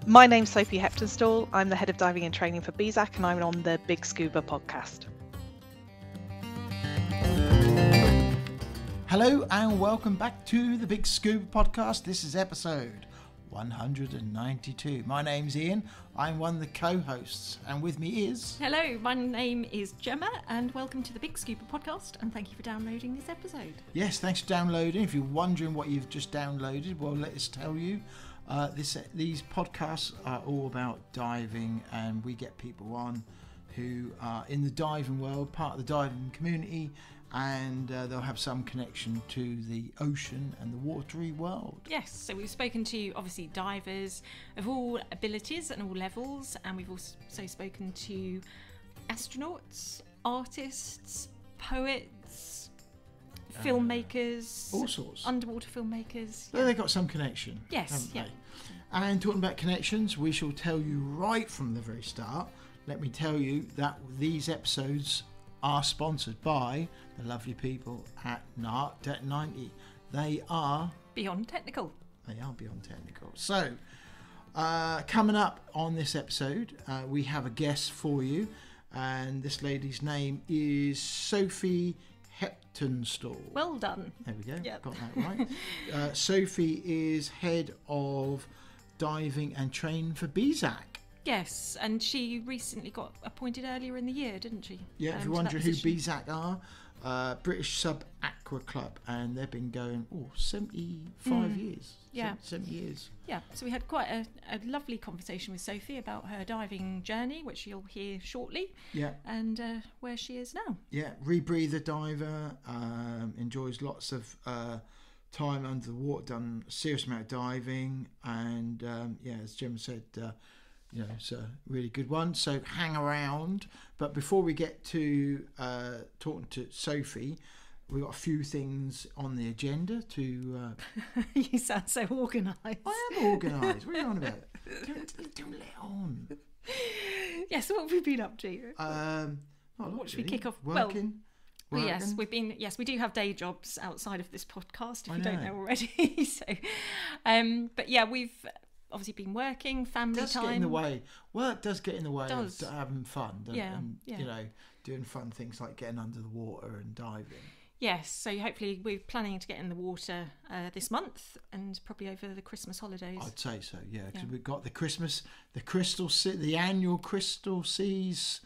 My name's Sophie Heptonstall. I'm the head of diving and training for BZAC, and I'm on the Big Scuba podcast. Hello and welcome back to the Big Scuba podcast. This is episode 192. My name's Ian. I'm one of the co-hosts, and with me is... Hello, my name is Gemma, and welcome to the Big Scuba podcast, and thank you for downloading this episode. Yes, thanks for downloading. If you're wondering what you've just downloaded, well, let us tell you. These podcasts are all about diving, and we get people on who are in the diving world, part of the diving community, and they'll have some connection to the ocean and the watery world. Yes, so we've spoken to, obviously, divers of all abilities and all levels, and we've also spoken to astronauts, artists, poets, filmmakers, all sorts, underwater filmmakers. So they got some connection. Yes, yeah. They? And talking about connections, we shall tell you right from the very start. Let me tell you that these episodes are sponsored by the lovely people at NARC Det 90. They are beyond technical. They are beyond technical. So, coming up on this episode, we have a guest for you, and this lady's name is Sophie Heptonstall. Well done. There we go. Yep. Got that right. Sophie is head of diving and training for BZAC. Yes, and she recently got appointed earlier in the year, didn't she? Yeah, if you're wondering who BZAC are, British Sub Aqua Club, and they've been going 75 years. Yeah. 70 years. Yeah, so we had quite a lovely conversation with Sophie about her diving journey, which you'll hear shortly. Yeah. And where she is now. Yeah, rebreather diver, enjoys lots of time under the water, done a serious amount of diving, and as Jim said, it's a really good one. So hang around. But before we get to talking to Sophie, we've got a few things on the agenda to... You sound so organised. I am organised. What are you on about? Don't let on. Yeah, so what have we been up to? What should we kick off? Working. Well, yes, we do have day jobs outside of this podcast, if you don't know already. So, but yeah, we've obviously been working, family time. Get in the way. Work does get in the way of having fun, and doing fun things like getting under the water and diving. Yes, so hopefully we're planning to get in the water this month and probably over the Christmas holidays. I'd say so, because we've got the annual Crystal Seas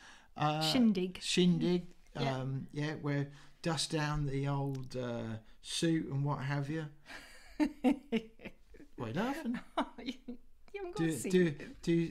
shindig. Where dust down the old suit and what have you. Wait, laughing?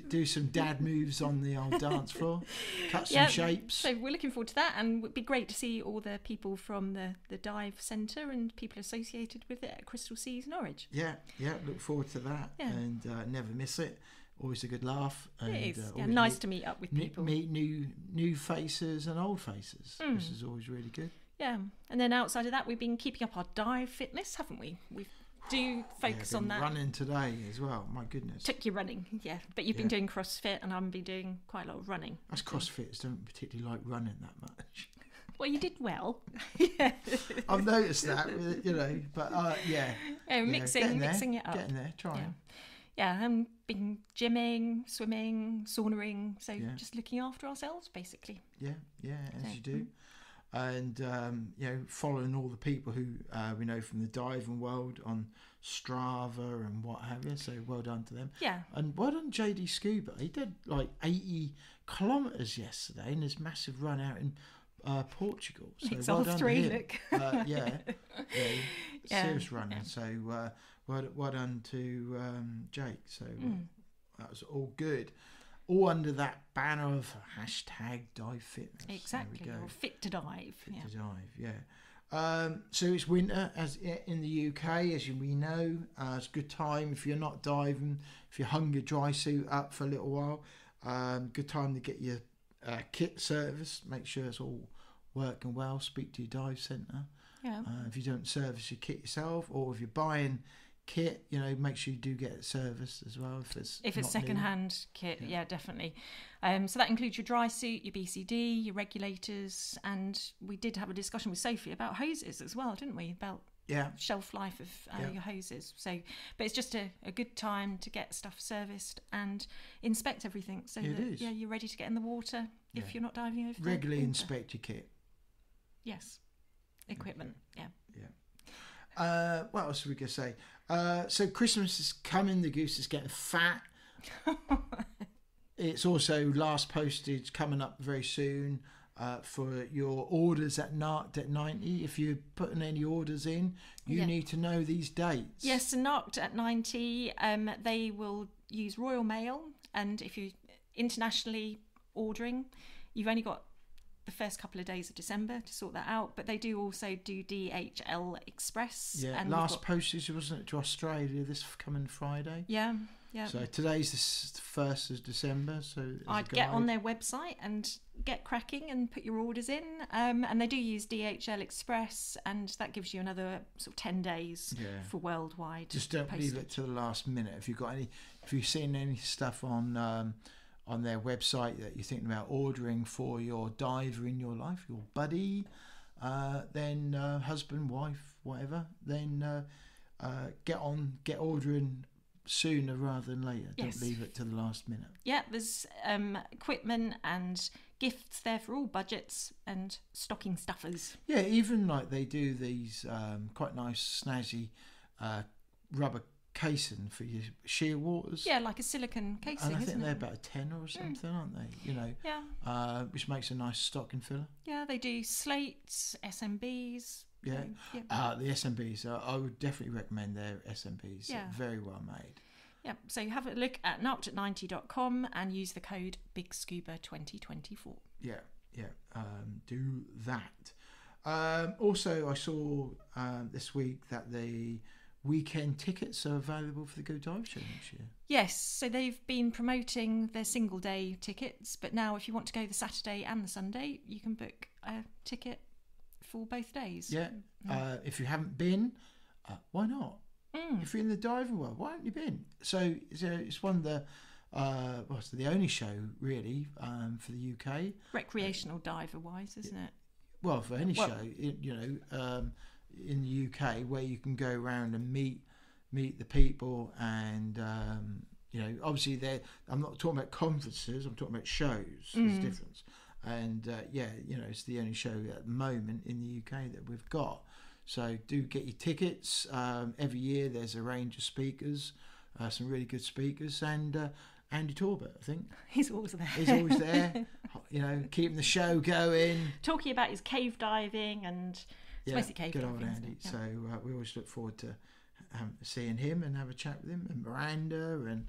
Do some dad moves on the old dance floor, cut some shapes. So we're looking forward to that, and it'd be great to see all the people from the dive centre and people associated with it at Crystal Seas Norwich. Yeah, look forward to that, and never miss it. Always a good laugh. And, it is. Nice to meet up with people. Meet new faces and old faces. This is always really good. Yeah, and then outside of that, we've been keeping up our dive fitness, haven't we? We do focus on that. Running today as well. My goodness. Took you running, yeah. But you've been doing CrossFit, and I've been doing quite a lot of running. Us CrossFitters don't particularly like running that much. Well, you did well. Yeah. I've noticed that, but mixing it up. Getting there, trying. Yeah, and been gymming, swimming, saunering, so just looking after ourselves, basically. Yeah, as you do. And, following all the people who we know from the diving world on Strava and what have you, so well done to them. Yeah. And well done JD Scuba. He did like 80 kilometres yesterday in this massive run out in Portugal. So it's well all done three, to him. look. Serious running. So well done to Jake. So that was all good. All under that banner of #DiveFitness. Exactly. Or Fit to Dive. To dive. So it's winter as in the UK, as we know. It's a good time if you're not diving. If you hung your dry suit up for a little while, good time to get your kit serviced. Make sure it's all working well. Speak to your dive centre. Yeah. If you don't service your kit yourself, or if you're buying kit, make sure you do get it serviced as well if it's second-hand kit. Yeah, definitely. So that includes your dry suit, your BCD, your regulators, and we did have a discussion with Sophie about hoses as well, didn't we? About shelf life of your hoses. So, but it's just a good time to get stuff serviced and inspect everything, so that you're ready to get in the water if you're not diving over. Regularly inspect your kit. Yes, equipment. Yeah. What else are we gonna say? So Christmas is coming. The goose is getting fat. It's also last postage coming up very soon. For your orders at Narked at 90, if you're putting any orders in, you need to know these dates. Yes, Narked at 90, they will use Royal Mail, and if you're internationally ordering, you've only got the first couple of days of December to sort that out, but they do also do DHL Express. Yeah, and last postage, wasn't it, to Australia this coming Friday? Yeah. So today's the 1st of December, so I'd get on their website and get cracking and put your orders in, and they do use DHL Express, and that gives you another sort of 10 days for worldwide. Just don't postage. leave it to the last minute. If you've seen any stuff on their website that you're thinking about ordering for your diver in your life, your buddy, then husband, wife, whatever, then get ordering sooner rather than later. Don't leave it to the last minute. Yeah, there's equipment and gifts there for all budgets and stocking stuffers. Yeah, even like they do these quite nice snazzy rubber casing for your shear waters. Yeah, like a silicone casing. And I think they're it? about a tenner or something, aren't they? Yeah. Which makes a nice stocking filler. Yeah, they do slates, SMBs. Yeah. The SMBs, I would definitely recommend their SMBs. Yeah. Very well made. Yeah, so have a look at narkedat90.com and use the code BIGSCUBA2024. Yeah. Do that. Also, I saw this week that the weekend tickets are available for the Go Dive Show next year. Yes, so they've been promoting their single day tickets, but now if you want to go the Saturday and the Sunday, you can book a ticket for both days. Yeah. If you haven't been, why not? If you're in the diving world, why haven't you been? So it's one of the it's the only show really for the UK. Recreational diver wise, isn't it? Well, for any show, in the UK, where you can go around and meet the people, and obviously I'm not talking about conferences. I'm talking about shows. There's a difference. And it's the only show at the moment in the UK that we've got. So do get your tickets. Every year there's a range of speakers, some really good speakers, and Andy Torbett, I think. He's always there. He's always there, keeping the show going. Talking about his cave diving and mostly cave good diving. Good old Andy. So we always look forward to seeing him and have a chat with him, and Miranda and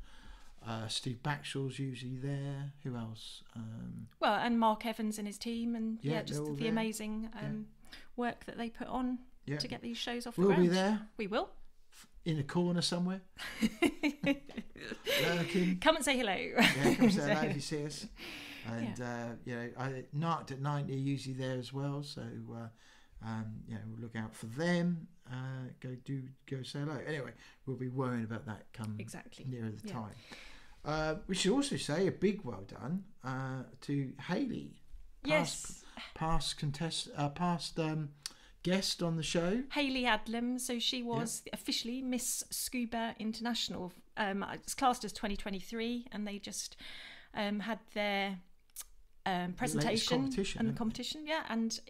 Steve Backshaw's usually there. Who else? And Mark Evans and his team, and just the there. amazing work that they put on to get these shows off the ground. We'll be there. We will. In a corner somewhere. Lurking. Come and say hello. Yeah, come say hello if you see us. And I Narked at 90 usually there as well, so we'll look out for them. Go say hello. Anyway, we'll be worrying about that come nearer the time. We should also say a big well done to Hayley. Past guest on the show. Hayley Adlam. So she was officially Miss Scuba International. It's classed as 2023, and they just had their presentation and the competition. Yeah, and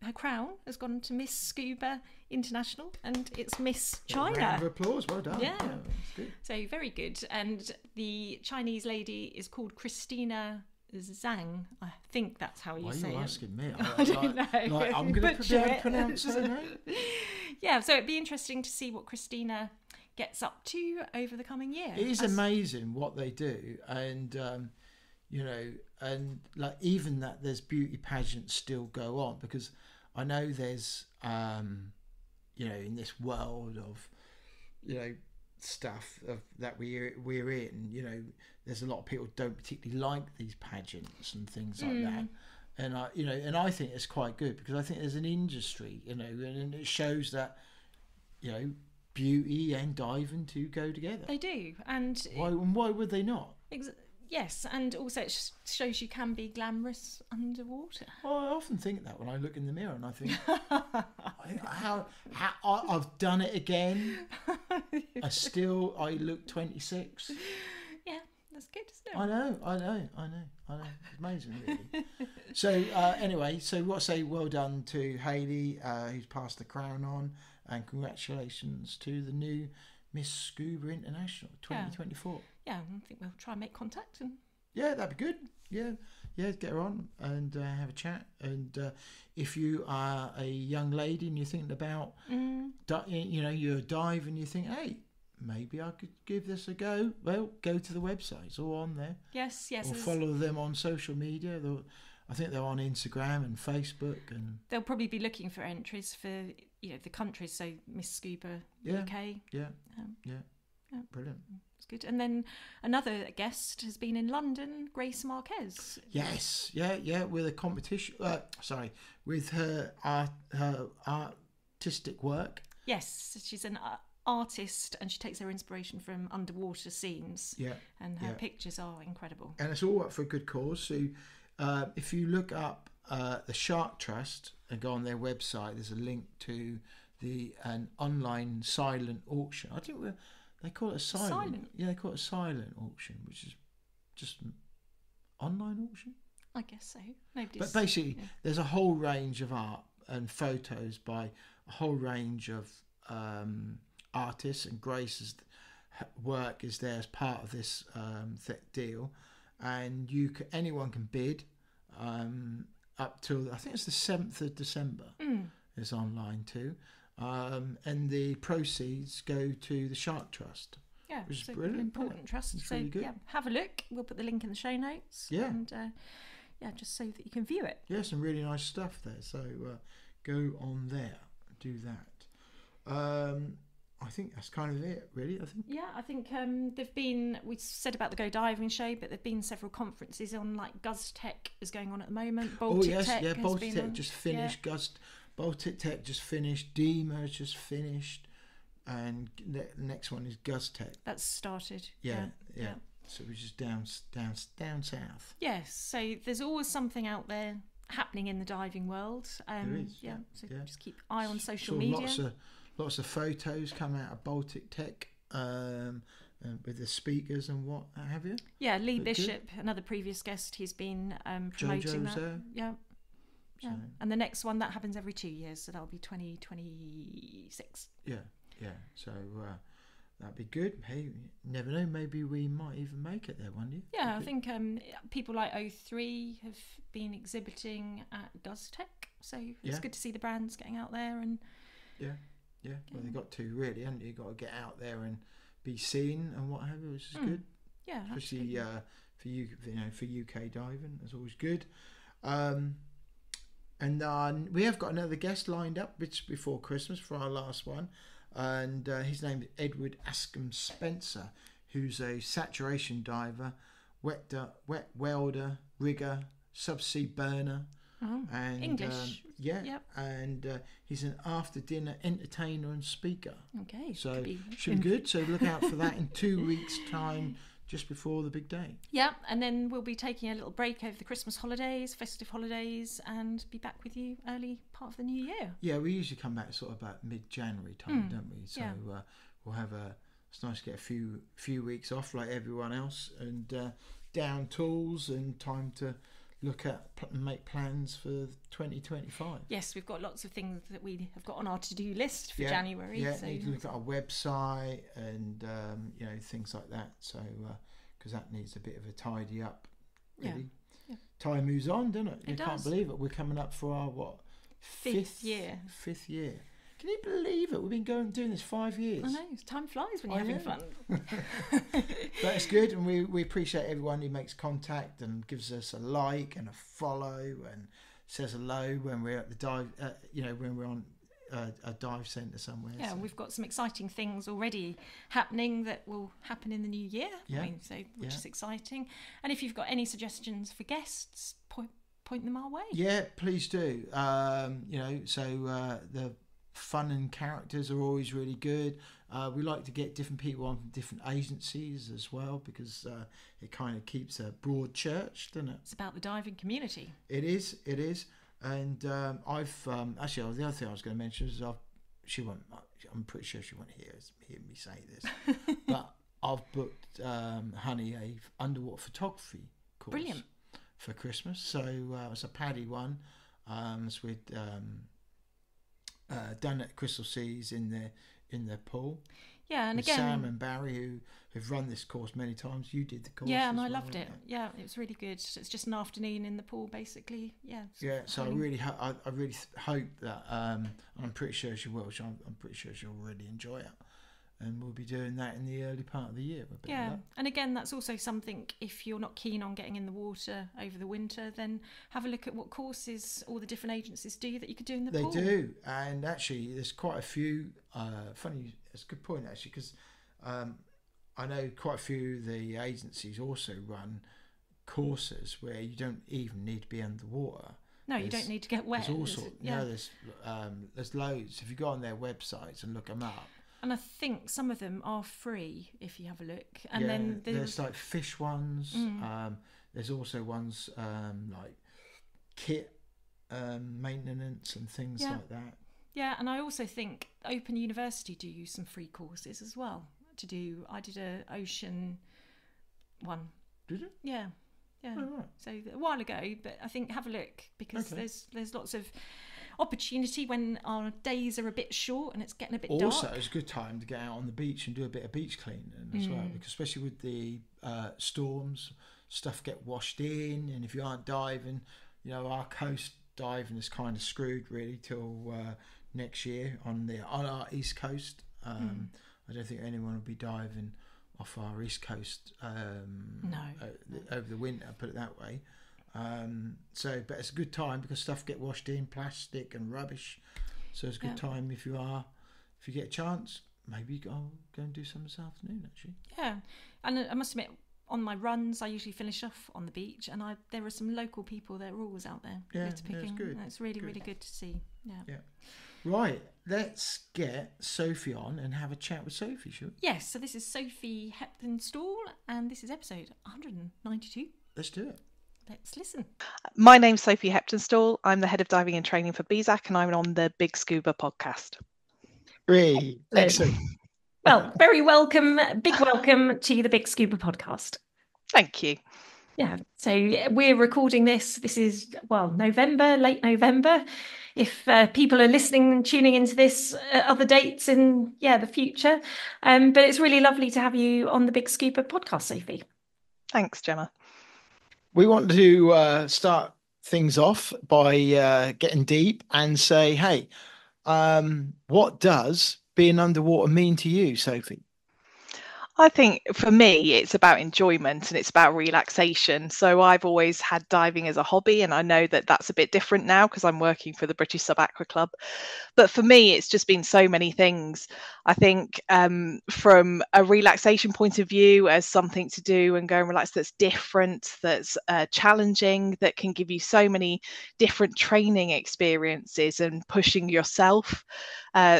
her crown has gone to Miss Scuba International, and it's Miss China. Round of applause, well done. Yeah, that's good. So very good. And the Chinese lady is called Christina Zhang. I think that's how you say it. Why are you asking me? I don't know. I'm going to pronounce her name. Yeah, so it'd be interesting to see what Christina gets up to over the coming year. It is amazing what they do, and and like even that there's beauty pageants still go on, because I know there's in this world of stuff that we're in, there's a lot of people don't particularly like these pageants and things like that, and I think it's quite good, because I think there's an industry, and it shows that beauty and diving to go together. They do, and why would they not? Yes, and also it shows you can be glamorous underwater. Well, I often think that when I look in the mirror, and I think, how I've done it again. I look 26. Yeah, that's good, isn't it? I know. It's amazing, really. So anyway, what say well done to Hayley, who's passed the crown on, and congratulations to the new Miss Scuba International 2024. Yeah, I think we'll try and make contact. And yeah, that'd be good. Yeah, get her on and have a chat. And if you are a young lady and you're thinking about, you're a dive and you think, hey, maybe I could give this a go. Well, go to the website. It's all on there. Yes. Or follow them on social media. I think they're on Instagram and Facebook, and they'll probably be looking for entries for the countries. So Miss Scuba UK. Yeah. Brilliant. It's good. And then another guest has been in London, Grace Marquez. Yes. Yeah. With a competition. With her artistic work. Yes, she's an artist, and she takes her inspiration from underwater scenes. Yeah. And her pictures are incredible. And it's all up for a good cause. So if you look up the Shark Trust and go on their website, there's a link to an online silent auction. I think they call it a silent. Yeah, they call it a silent auction, which is just online auction. I guess so. But basically, there's a whole range of art and photos by a whole range of artists, and Grace's work is there as part of this deal. And anyone can bid up till, I think it's the 7th of December. It's online too. And the proceeds go to the Shark Trust. Yeah, which is so brilliant. An important trust. It's So really good. have a look. We'll put the link in the show notes. Yeah. And just so that you can view it. Yeah, some really nice stuff there. So go on there, do that. I think that's kind of it, really. I think we said about the Go Diving show, but there've been several conferences on, like GuzTech is going on at the moment. Baltic Tech has Baltic been Tech just finished. Yeah. Baltic Tech just finished. DEMA has just finished, and the next one is GuzTech. That's started. Yeah. So we're just down south. Yes. So there's always something out there happening in the diving world. There is. So just keep eye on social media. Lots of photos come out of Baltic Tech with the speakers and what have you. Yeah, Lee Bishop, another previous guest, he's been promoting Jojo's that. there. Yeah. So. And the next one, that happens every 2 years, so that'll be 2026. Yeah. So that'd be good. Hey, you never know, maybe we might even make it there one year. Yeah, I think people like O3 have been exhibiting at GuzTech, so it's good to see the brands getting out there and. Yeah. Well, they got to really, haven't you? Got to get out there and be seen and what have you, which is good. Yeah, especially for UK diving, that's always good. And we have got another guest lined up before Christmas for our last one, and his name is Edward Askham Spencer, who's a saturation diver, wet welder, rigger, subsea burner. And English. And he's an after dinner entertainer and speaker. Okay. So should be good. So look out for that in 2 weeks' time, just before the big day. Yeah, and then we'll be taking a little break over the Christmas holidays, festive holidays, and be back with you early part of the new year. Yeah, we usually come back sort of about mid-January time, don't we? So we'll have it's nice to get a few weeks off like everyone else, and down tools and time to look at and make plans for 2025. Yes, we've got lots of things that we have got on our to-do list for January. Yeah, so need to look at our website and things like that. So because that needs a bit of a tidy up. Really, time moves on, doesn't it? You can't believe it. We're coming up for our fifth year. Fifth year. Can you believe it? We've been doing this 5 years. I know, time flies when you're having fun. But it's good, and we appreciate everyone who makes contact and gives us a like and a follow and says hello when we're at the dive, when we're on a dive centre somewhere. Yeah, we've got some exciting things already happening that will happen in the new year. Yeah. Which is exciting. And if you've got any suggestions for guests, point them our way. Yeah, please do. fun and characters are always really good. We like to get different people on from different agencies as well, because it kind of keeps a broad church, doesn't it? It's about the diving community. It is. And I've actually, the other thing I was going to mention is I'm pretty sure she won't hear me say this, but I've booked Honey a underwater photography course. Brilliant. For Christmas. So it's a PADI one. It's with done at Crystal Seas in their pool. Yeah, and with again, Sam and Barry, who have run this course many times. You did the course. Yeah, and as I well, loved it. Yeah, it was really good. It's just an afternoon in the pool, basically. Yeah. Yeah. So I really hope that I'm pretty sure she will. I'm pretty sure she'll really enjoy it. And we'll be doing that in the early part of the year. Yeah, and again, that's also something, if you're not keen on getting in the water over the winter, then have a look at what courses all the different agencies do that you could do in the pool. They do, and actually there's quite a few, funny, it's a good point actually, because I know quite a few of the agencies also run courses where you don't even need to be underwater. No, you don't need to get wet. There's all sorts, there's loads. If you go on their websites and look them up, and I think some of them are free if you have a look. And then there's like fish ones. There's also ones like kit maintenance and things like that. Yeah, and I also think Open University do use some free courses as well. I did a ocean one. Did you? Yeah. Yeah. Oh, right. So a while ago, but I think have a look, because there's lots of opportunity when our days are a bit short and it's getting a bit dark. Also, it's a good time to get out on the beach and do a bit of beach cleaning as well, because especially with the storms, stuff get washed in, and if you aren't diving, our coast diving is kind of screwed really till next year on our east coast. I don't think anyone will be diving off our east coast over the winter, put it that way. But it's a good time because stuff get washed in, plastic and rubbish. So it's a good time if you get a chance, maybe I'll go and do some this afternoon actually. Yeah, and I must admit, on my runs I usually finish off on the beach, and there are some local people that are always out there litter picking. It's good. It's really really good to see. Yeah. Right, let's get Sophie on and have a chat with Sophie, shall we? Yes, so this is Sophie Heptonstall, and this is episode 192. Let's do it. Let's listen. My name's Sophie Heptonstall. I'm the head of diving and training for BZAC, and I'm on the Big Scuba podcast. Really? Excellent. Well, very welcome, big welcome to the Big Scuba podcast. Thank you. Yeah, so we're recording this. This is, November, late November. If people are listening and tuning into this at other dates in the future. But it's really lovely to have you on the Big Scuba podcast, Sophie. Thanks, Gemma. We want to start things off by getting deep and say, hey, what does being underwater mean to you, Sophie? I think for me, it's about enjoyment and it's about relaxation. So I've always had diving as a hobby, and I know that that's a bit different now because I'm working for the British Sub Aqua Club. But for me, it's just been so many things. I think from a relaxation point of view, as something to do and go and relax that's different, that's challenging, that can give you so many different training experiences and pushing yourself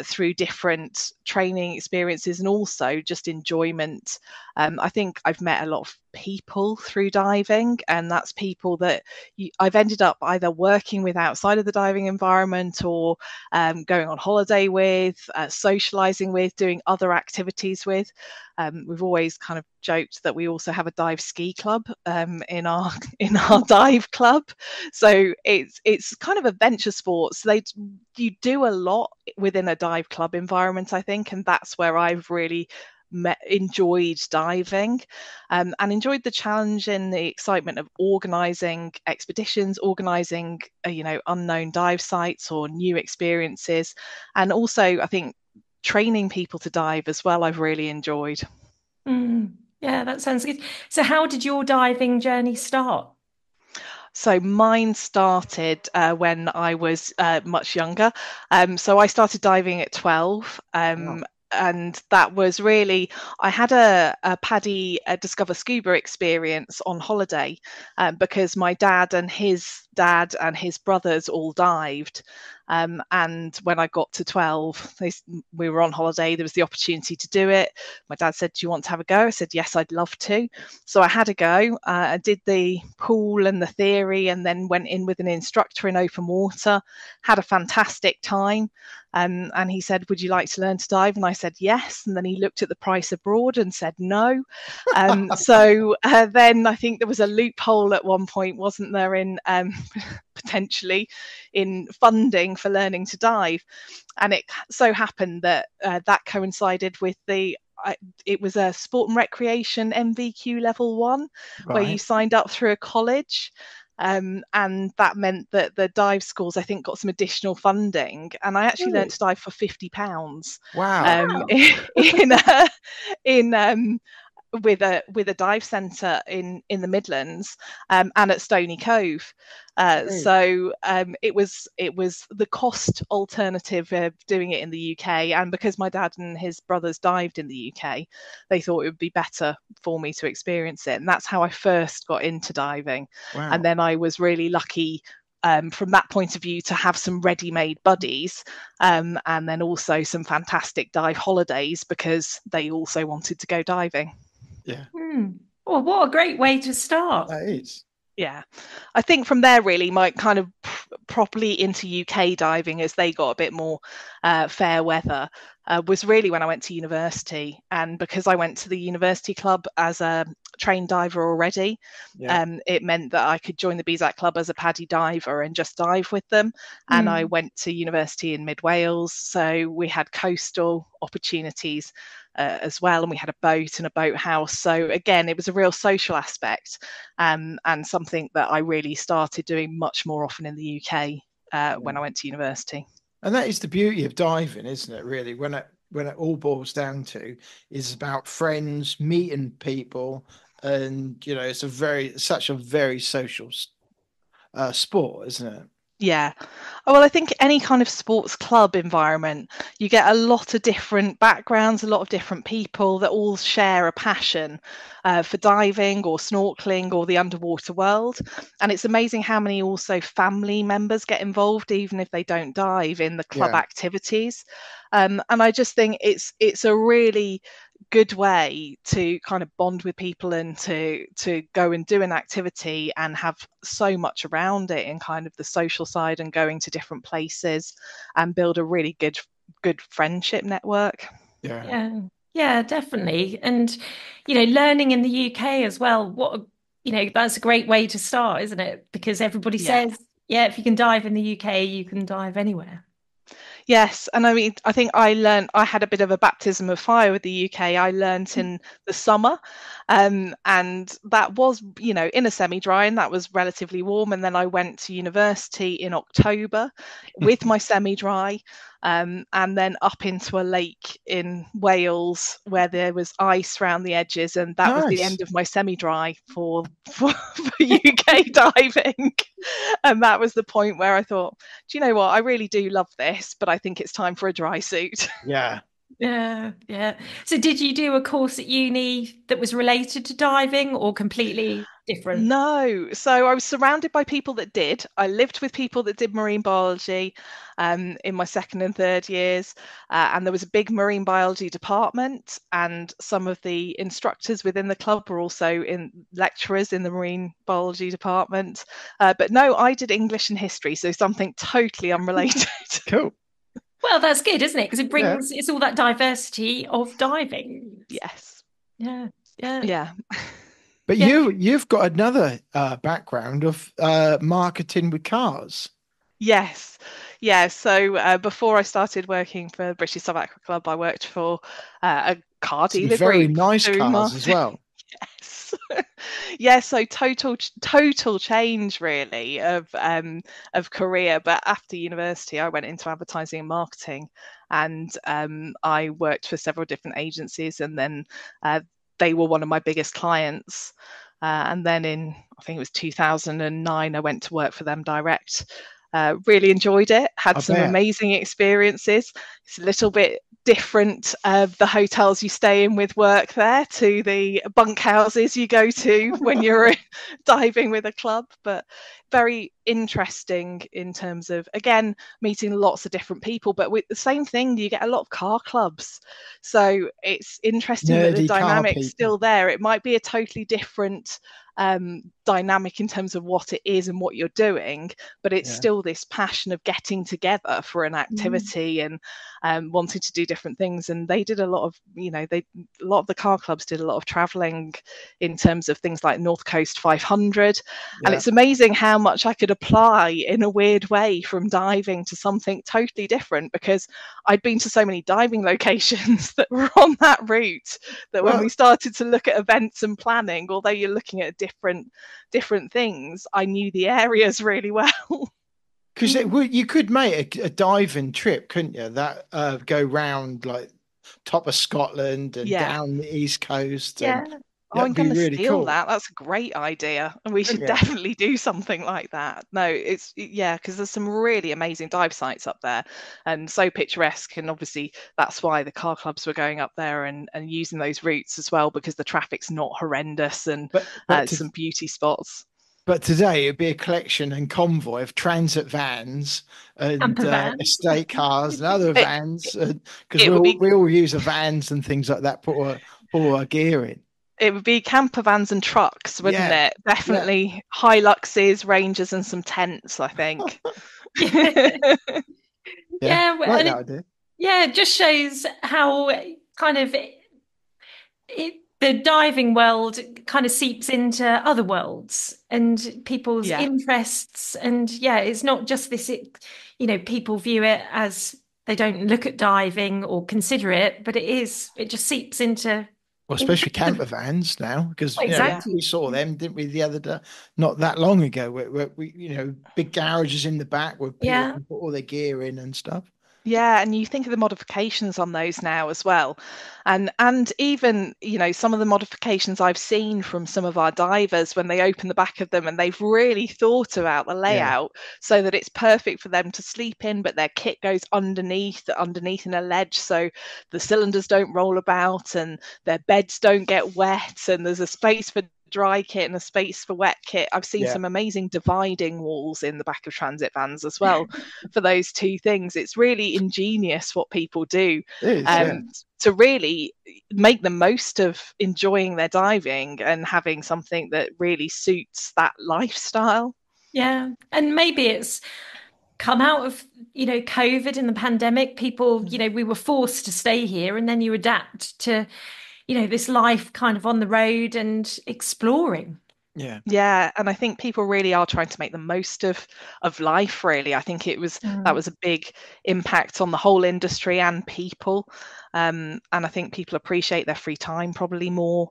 through different training experiences, and also just enjoyment. I think I've met a lot of people through diving, and that's people that I've ended up either working with outside of the diving environment, or going on holiday with, socializing with, doing other activities with. We've always kind of joked that we also have a dive ski club in our dive club, so it's kind of adventure sports. You do a lot within a dive club environment, I think, and that's where I've really enjoyed diving, and enjoyed the challenge and the excitement of organising expeditions, organising unknown dive sites or new experiences, and also I think training people to dive as well. I've really enjoyed. Yeah, that sounds good. So how did your diving journey start? So mine started when I was much younger. So I started diving at 12. Wow. And that was really, I had a PADI Discover Scuba experience on holiday because my dad and his brothers all dived. And when I got to 12, we were on holiday. There was the opportunity to do it. My dad said, "Do you want to have a go?" I said, "Yes, I'd love to." So I had a go. I did the pool and the theory, and then went in with an instructor in open water. Had a fantastic time. And he said, "Would you like to learn to dive?" And I said, "Yes." And then he looked at the price abroad and said, "No." So then I think there was a loophole at one point, wasn't there, in potentially in funding for learning to dive. And it so happened that that coincided with it was a sport and recreation MVQ level 1, where you signed up through a college. And that meant that the dive schools, I think, got some additional funding, and I actually learned to dive for £50. Wow! With a dive centre in the Midlands, and at Stony Cove. So it was the cost alternative of doing it in the UK, and because my dad and his brothers dived in the UK, they thought it would be better for me to experience it, and that's how I first got into diving. Wow. And then I was really lucky from that point of view to have some ready-made buddies, and then also some fantastic dive holidays because they also wanted to go diving. Yeah. Well, what a great way to start. That is. Yeah, I think from there really my kind of properly into UK diving, as they got a bit more fair weather, was really when I went to university. And because I went to the university club as a trained diver already, it meant that I could join the BZAC club as a paddy diver and just dive with them. And I went to university in mid Wales, so we had coastal opportunities as well, and we had a boat and a boathouse. So again, it was a real social aspect, and something that I really started doing much more often in the UK when I went to university. And that is the beauty of diving, isn't it? Really, when it all boils down to, is about friends, meeting people, and it's such a very social sport, isn't it? Yeah. Well, I think any kind of sports club environment, you get a lot of different backgrounds, a lot of different people that all share a passion for diving or snorkeling or the underwater world. And it's amazing how many also family members get involved, even if they don't dive, in the club activities. And I just think it's a really good way to kind of bond with people and to go and do an activity and have so much around it in kind of the social side and going to different places and build a really good friendship network. Yeah, definitely. And learning in the UK as well, that's a great way to start, isn't it? Because everybody says, if you can dive in the UK, you can dive anywhere. Yes, and I mean, I think I had a bit of a baptism of fire with the UK. I learnt in the summer, and that was, in a semi-dry, and that was relatively warm. And then I went to university in October with my semi-dry, and then up into a lake in Wales where there was ice around the edges, and that was the end of my semi-dry for UK diving. And that was the point where I thought, do you know what? I really do love this, but I think it's time for a dry suit. Yeah. So did you do a course at uni that was related to diving or completely different? No. So I was surrounded by people that did. I lived with people that did marine biology in my second and third years. And there was a big marine biology department, and some of the instructors within the club were also lecturers in the marine biology department. But no, I did English and history, so something totally unrelated. Cool. Well, that's good, isn't it? Because it brings it's all that diversity of diving. Yes. Yeah. But you've got another background of marketing with cars. Yes. Yeah. So before I started working for the British Sub Aqua Club, I worked for a car dealer very group. Nice cars marketing as well. Yes. Yeah, so total change really of career. But after university, I went into advertising and marketing, and I worked for several different agencies, and then they were one of my biggest clients. And then I think it was 2009, I went to work for them direct. Really enjoyed it, had some amazing experiences. It's a little bit different the hotels you stay in with work there to the bunkhouses you go to when you're diving with a club. But very interesting in terms of, again, meeting lots of different people. But with the same thing, you get a lot of car clubs. So it's interesting that the Nerdy car dynamic's people. still there. It might be a totally different dynamic in terms of what it is and what you're doing, but it's still this passion of getting together for an activity and wanting to do different things. And they did a lot of, a lot of the car clubs did a lot of traveling in terms of things like North Coast 500. And it's amazing how much I could apply in a weird way from diving to something totally different, because I'd been to so many diving locations that were on that route that when we started to look at events and planning, although you're looking at different things, I knew the areas really well. Because you could make a diving trip, couldn't you? That go round like top of Scotland and down the east coast. Yeah. And I'm that'd be going to really steal cool. that. That's a great idea. And we should definitely do something like that. No, because there's some really amazing dive sites up there and so picturesque. And obviously that's why the car clubs were going up there and using those routes as well, because the traffic's not horrendous and some beauty spots. But today it'd be a collection and convoy of transit vans and estate cars and other vans, because we all use vans and things like that, put all our gear in. It would be camper vans and trucks, wouldn't it? Definitely Hiluxes, Rangers, and some tents, I think. It just shows how kind of the diving world kind of seeps into other worlds and people's interests. And it's not just this, people view it as they don't look at diving or consider it, but it just seeps into. Well, especially camper vans now, because we saw them, didn't we, the other day, not that long ago, where we big garages in the back where people can put all their gear in and stuff. Yeah, and you think of the modifications on those now as well. And even, some of the modifications I've seen from some of our divers when they open the back of them, and they've really thought about the layout so that it's perfect for them to sleep in, but their kit goes underneath in a ledge so the cylinders don't roll about and their beds don't get wet, and there's a space for dry kit and a space for wet kit. I've seen some amazing dividing walls in the back of transit vans as well for those two things. It's really ingenious what people do to really make the most of enjoying their diving and having something that really suits that lifestyle. Yeah, and maybe it's come out of COVID and the pandemic. People, we were forced to stay here, and then you adapt to this life kind of on the road and exploring. Yeah, and I think people really are trying to make the most of life, really. I think that was a big impact on the whole industry and people. And I think people appreciate their free time probably more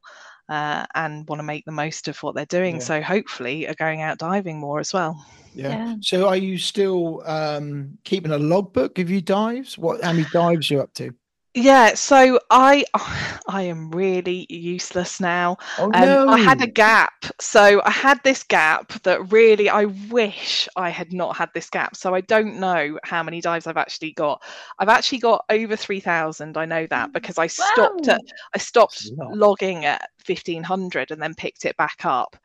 and want to make the most of what they're doing. So hopefully are going out diving more as well. Yeah. So are you still keeping a logbook of your dives? How many dives are you up to? Yeah, so I am really useless now. Oh, no. I had a gap. So I had this gap that really, I wish I had not had this gap. So I don't know how many dives I've actually got. I've actually got over 3,000. I know that because I stopped logging at 1,500 and then picked it back up.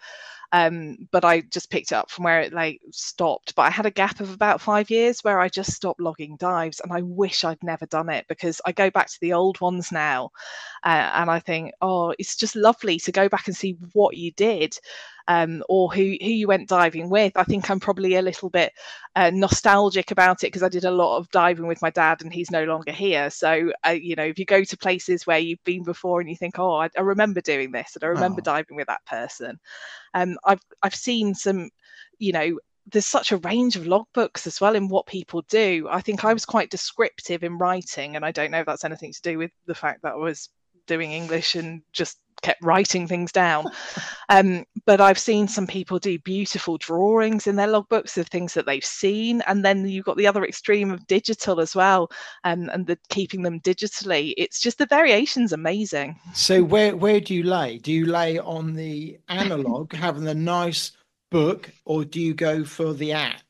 But I just picked it up from where it stopped. But I had a gap of about 5 years where I just stopped logging dives, and I wish I'd never done it, because I go back to the old ones now and I think, it's just lovely to go back and see what you did. Or who you went diving with. I think I'm probably a little bit nostalgic about it because I did a lot of diving with my dad and he's no longer here. So, if you go to places where you've been before and you think, I remember doing this and I remember diving with that person. I've seen some, there's such a range of logbooks as well in what people do. I think I was quite descriptive in writing, and I don't know if that's anything to do with the fact that I was doing English and just kept writing things down. But I've seen some people do beautiful drawings in their logbooks of things that they've seen, and then you've got the other extreme of digital as well, and the keeping them digitally. It's just the variation's amazing. So where do you lay? Do you lay on the analog, having a nice book, or do you go for the app?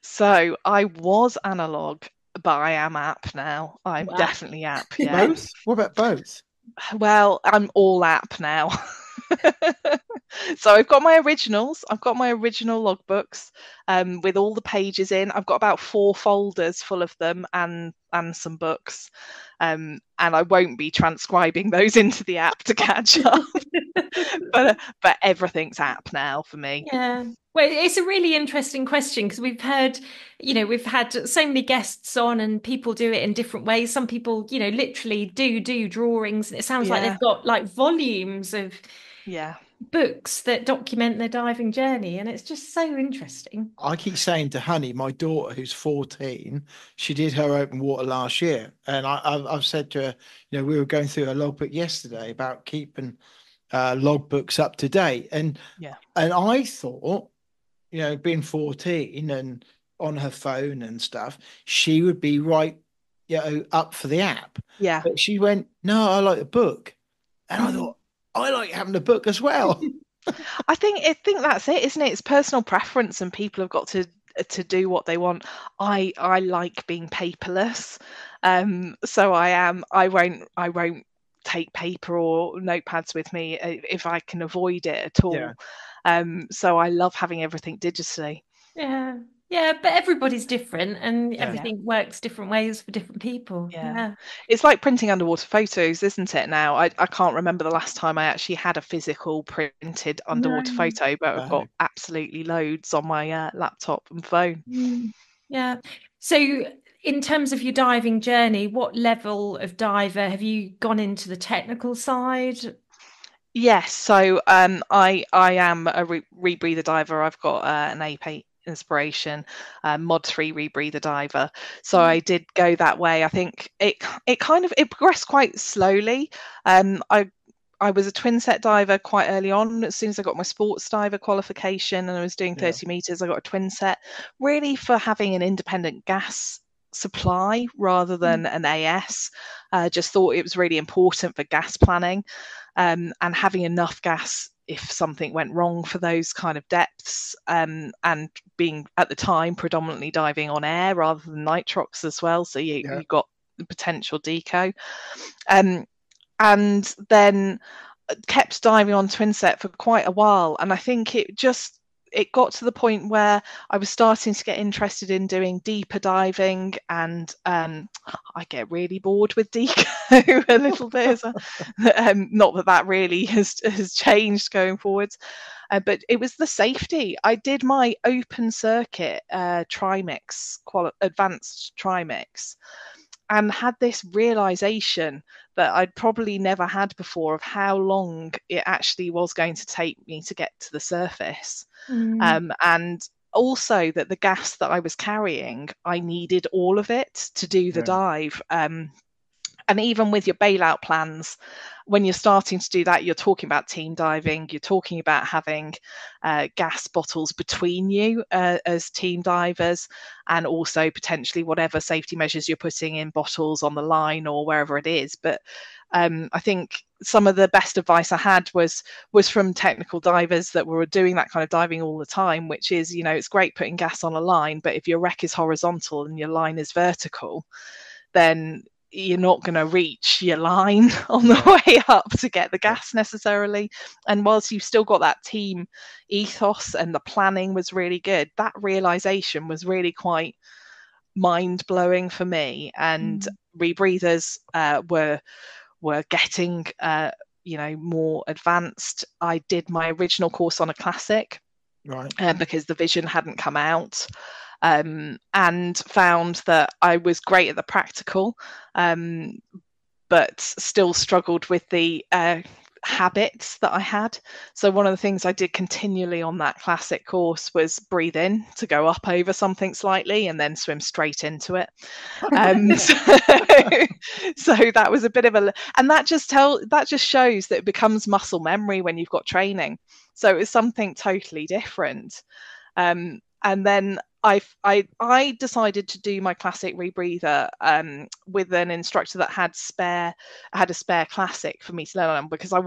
So I was analog, but I am app now. I'm Wow. definitely app. Yeah. Both? What about both? Well, I'm all app now. So I've got my originals. I've got my original logbooks with all the pages in. I've got about 4 folders full of them and some books. And I won't be transcribing those into the app to catch up. but everything's app now for me. Yeah. Well, it's a really interesting question because we've heard, we've had so many guests on and people do it in different ways. Some people, literally do drawings, and it sounds like Yeah. they've got like volumes of Yeah. books that document their diving journey, and it's just so interesting. I keep saying to Honey, my daughter, who's 14, she did her open water last year, and I've said to her, we were going through a logbook yesterday about keeping logbooks up to date, and Yeah. I thought, being 14 and on her phone and stuff, she would be right, up for the app. Yeah. But she went, no, I like the book, and I thought, I like having the book as well. I think that's it, isn't it? It's personal preference, and people have got to do what they want. I like being paperless, so I won't take paper or notepads with me if I can avoid it at all. So I love having everything digitally. Yeah, but everybody's different, and everything works different ways for different people. Yeah. It's like printing underwater photos, isn't it? Now I can't remember the last time I actually had a physical printed underwater photo, but I've got absolutely loads on my laptop and phone. Yeah. So in terms of your diving journey, what level of diver have you gone into the technical side? Yes, so I am a rebreather diver. I've got an APE inspiration, mod 3 rebreather diver. So I did go that way. I think it progressed quite slowly. I was a twin set diver quite early on. As soon as I got my sports diver qualification and I was doing 30 meters, I got a twin set, really for having an independent gas supply rather than an AS. Just thought it was really important for gas planning, and having enough gas if something went wrong for those kind of depths, and being at the time predominantly diving on air rather than nitrox as well, so you got the potential deco, and then kept diving on twin set for quite a while, and I think it got to the point where I was starting to get interested in doing deeper diving, and I get really bored with deco a little bit. Not that really has changed going forwards, but it was the safety. I did my open circuit trimix, advanced trimix, and had this realization that I'd probably never had before of how long it actually was going to take me to get to the surface. And also that the gas that I was carrying, I needed all of it to do the dive. And even with your bailout plans, when you're starting to do that, you're talking about team diving, you're talking about having gas bottles between you as team divers, and also potentially whatever safety measures you're putting in bottles on the line or wherever it is. But I think some of the best advice I had was from technical divers that were doing that kind of diving all the time, which is, it's great putting gas on a line, but if your wreck is horizontal and your line is vertical, then you're not going to reach your line on the way up to get the gas necessarily. And whilst you've still got that team ethos and the planning was really good, that realization was really quite mind-blowing for me. And rebreathers were getting more advanced. I did my original course on a classic, because the vision hadn't come out. And found that I was great at the practical, but still struggled with the habits that I had. So one of the things I did continually on that classic course was breathe in to go up over something slightly and then swim straight into it. So that was a bit of and that just shows that it becomes muscle memory when you've got training. So it was something totally different. And then I decided to do my classic rebreather with an instructor that had a spare classic for me to learn on, because I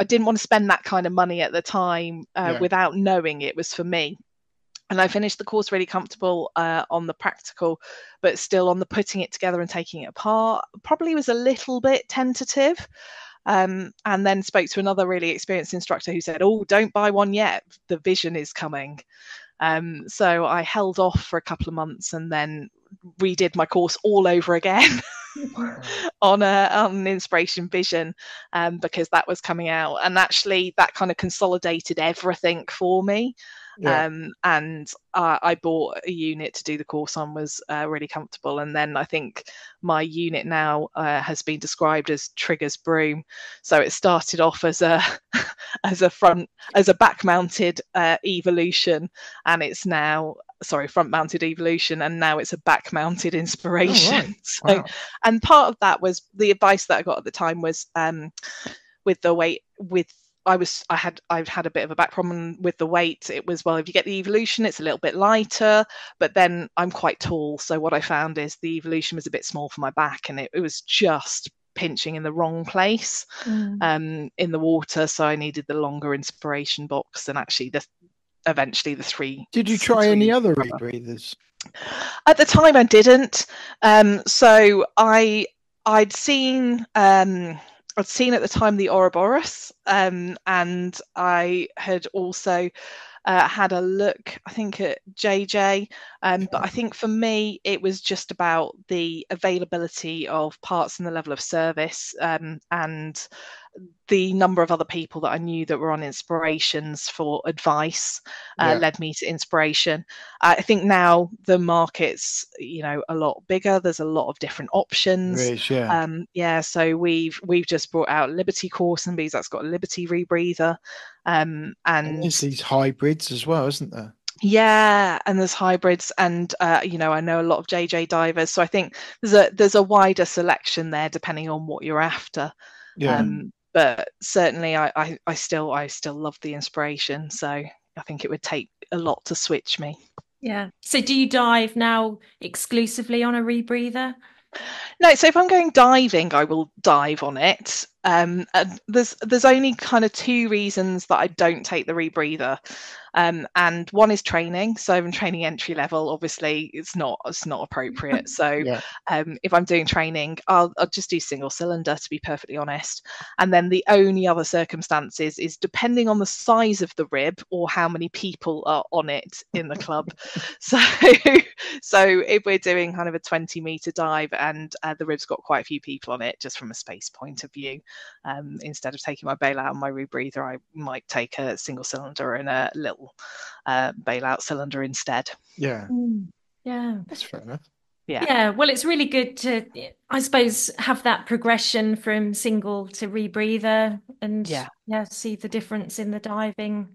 didn't want to spend that kind of money at the time without knowing it was for me. And I finished the course really comfortable on the practical, but still on the putting it together and taking it apart, probably was a little bit tentative. And then spoke to another really experienced instructor who said, "Oh, don't buy one yet. The vision is coming." So I held off for a couple of months and then redid my course all over again on an inspiration vision, because that was coming out, and actually that kind of consolidated everything for me. Yeah. And I bought a unit to do the course on, was really comfortable. And then I think my unit now has been described as Trigger's broom. So it started off as a as a back mounted evolution, and it's now front mounted evolution, and now it's a back mounted inspiration. Oh, right. So, Wow. and part of that was the advice that I got at the time was with the weight, I've had a bit of a back problem with the weight. It was, well, if you get the evolution, it's a little bit lighter, but then I'm quite tall. So what I found is the evolution was a bit small for my back, and it was just pinching in the wrong place in the water. So I needed the longer inspiration box, and actually eventually the three. Did you try any other rebreathers? At the time I didn't. So I'd seen at the time the Ouroboros, and I had also had a look, I think, at JJ. But I think for me, it was just about the availability of parts and the level of service, and the number of other people that I knew that were on inspirations for advice led me to inspiration. I think now the market's, a lot bigger. There's a lot of different options. There is, yeah. So we've just brought out Liberty Coursenby's, that's got a Liberty rebreather. And there's these hybrids as well, isn't there? Yeah, and there's hybrids, and I know a lot of JJ divers, so I think there's a wider selection there depending on what you're after. Yeah. But certainly I still love the inspiration, so I think it would take a lot to switch me. Yeah. So do you dive now exclusively on a rebreather? No, so if I'm going diving, I will dive on it. There's only kind of two reasons that I don't take the rebreather. And one is training. So I'm training entry level. Obviously, it's not appropriate. So if I'm doing training, I'll just do single cylinder, to be perfectly honest. And then the only other circumstances is depending on the size of the rib or how many people are on it in the club. So if we're doing kind of a 20-meter dive and the rib's got quite a few people on it, just from a space point of view, instead of taking my bailout and my rebreather, I might take a single cylinder and a little bailout cylinder instead. Yeah. Yeah. That's fair enough. Yeah. Well, it's really good to, I suppose, have that progression from single to rebreather and see the difference in the diving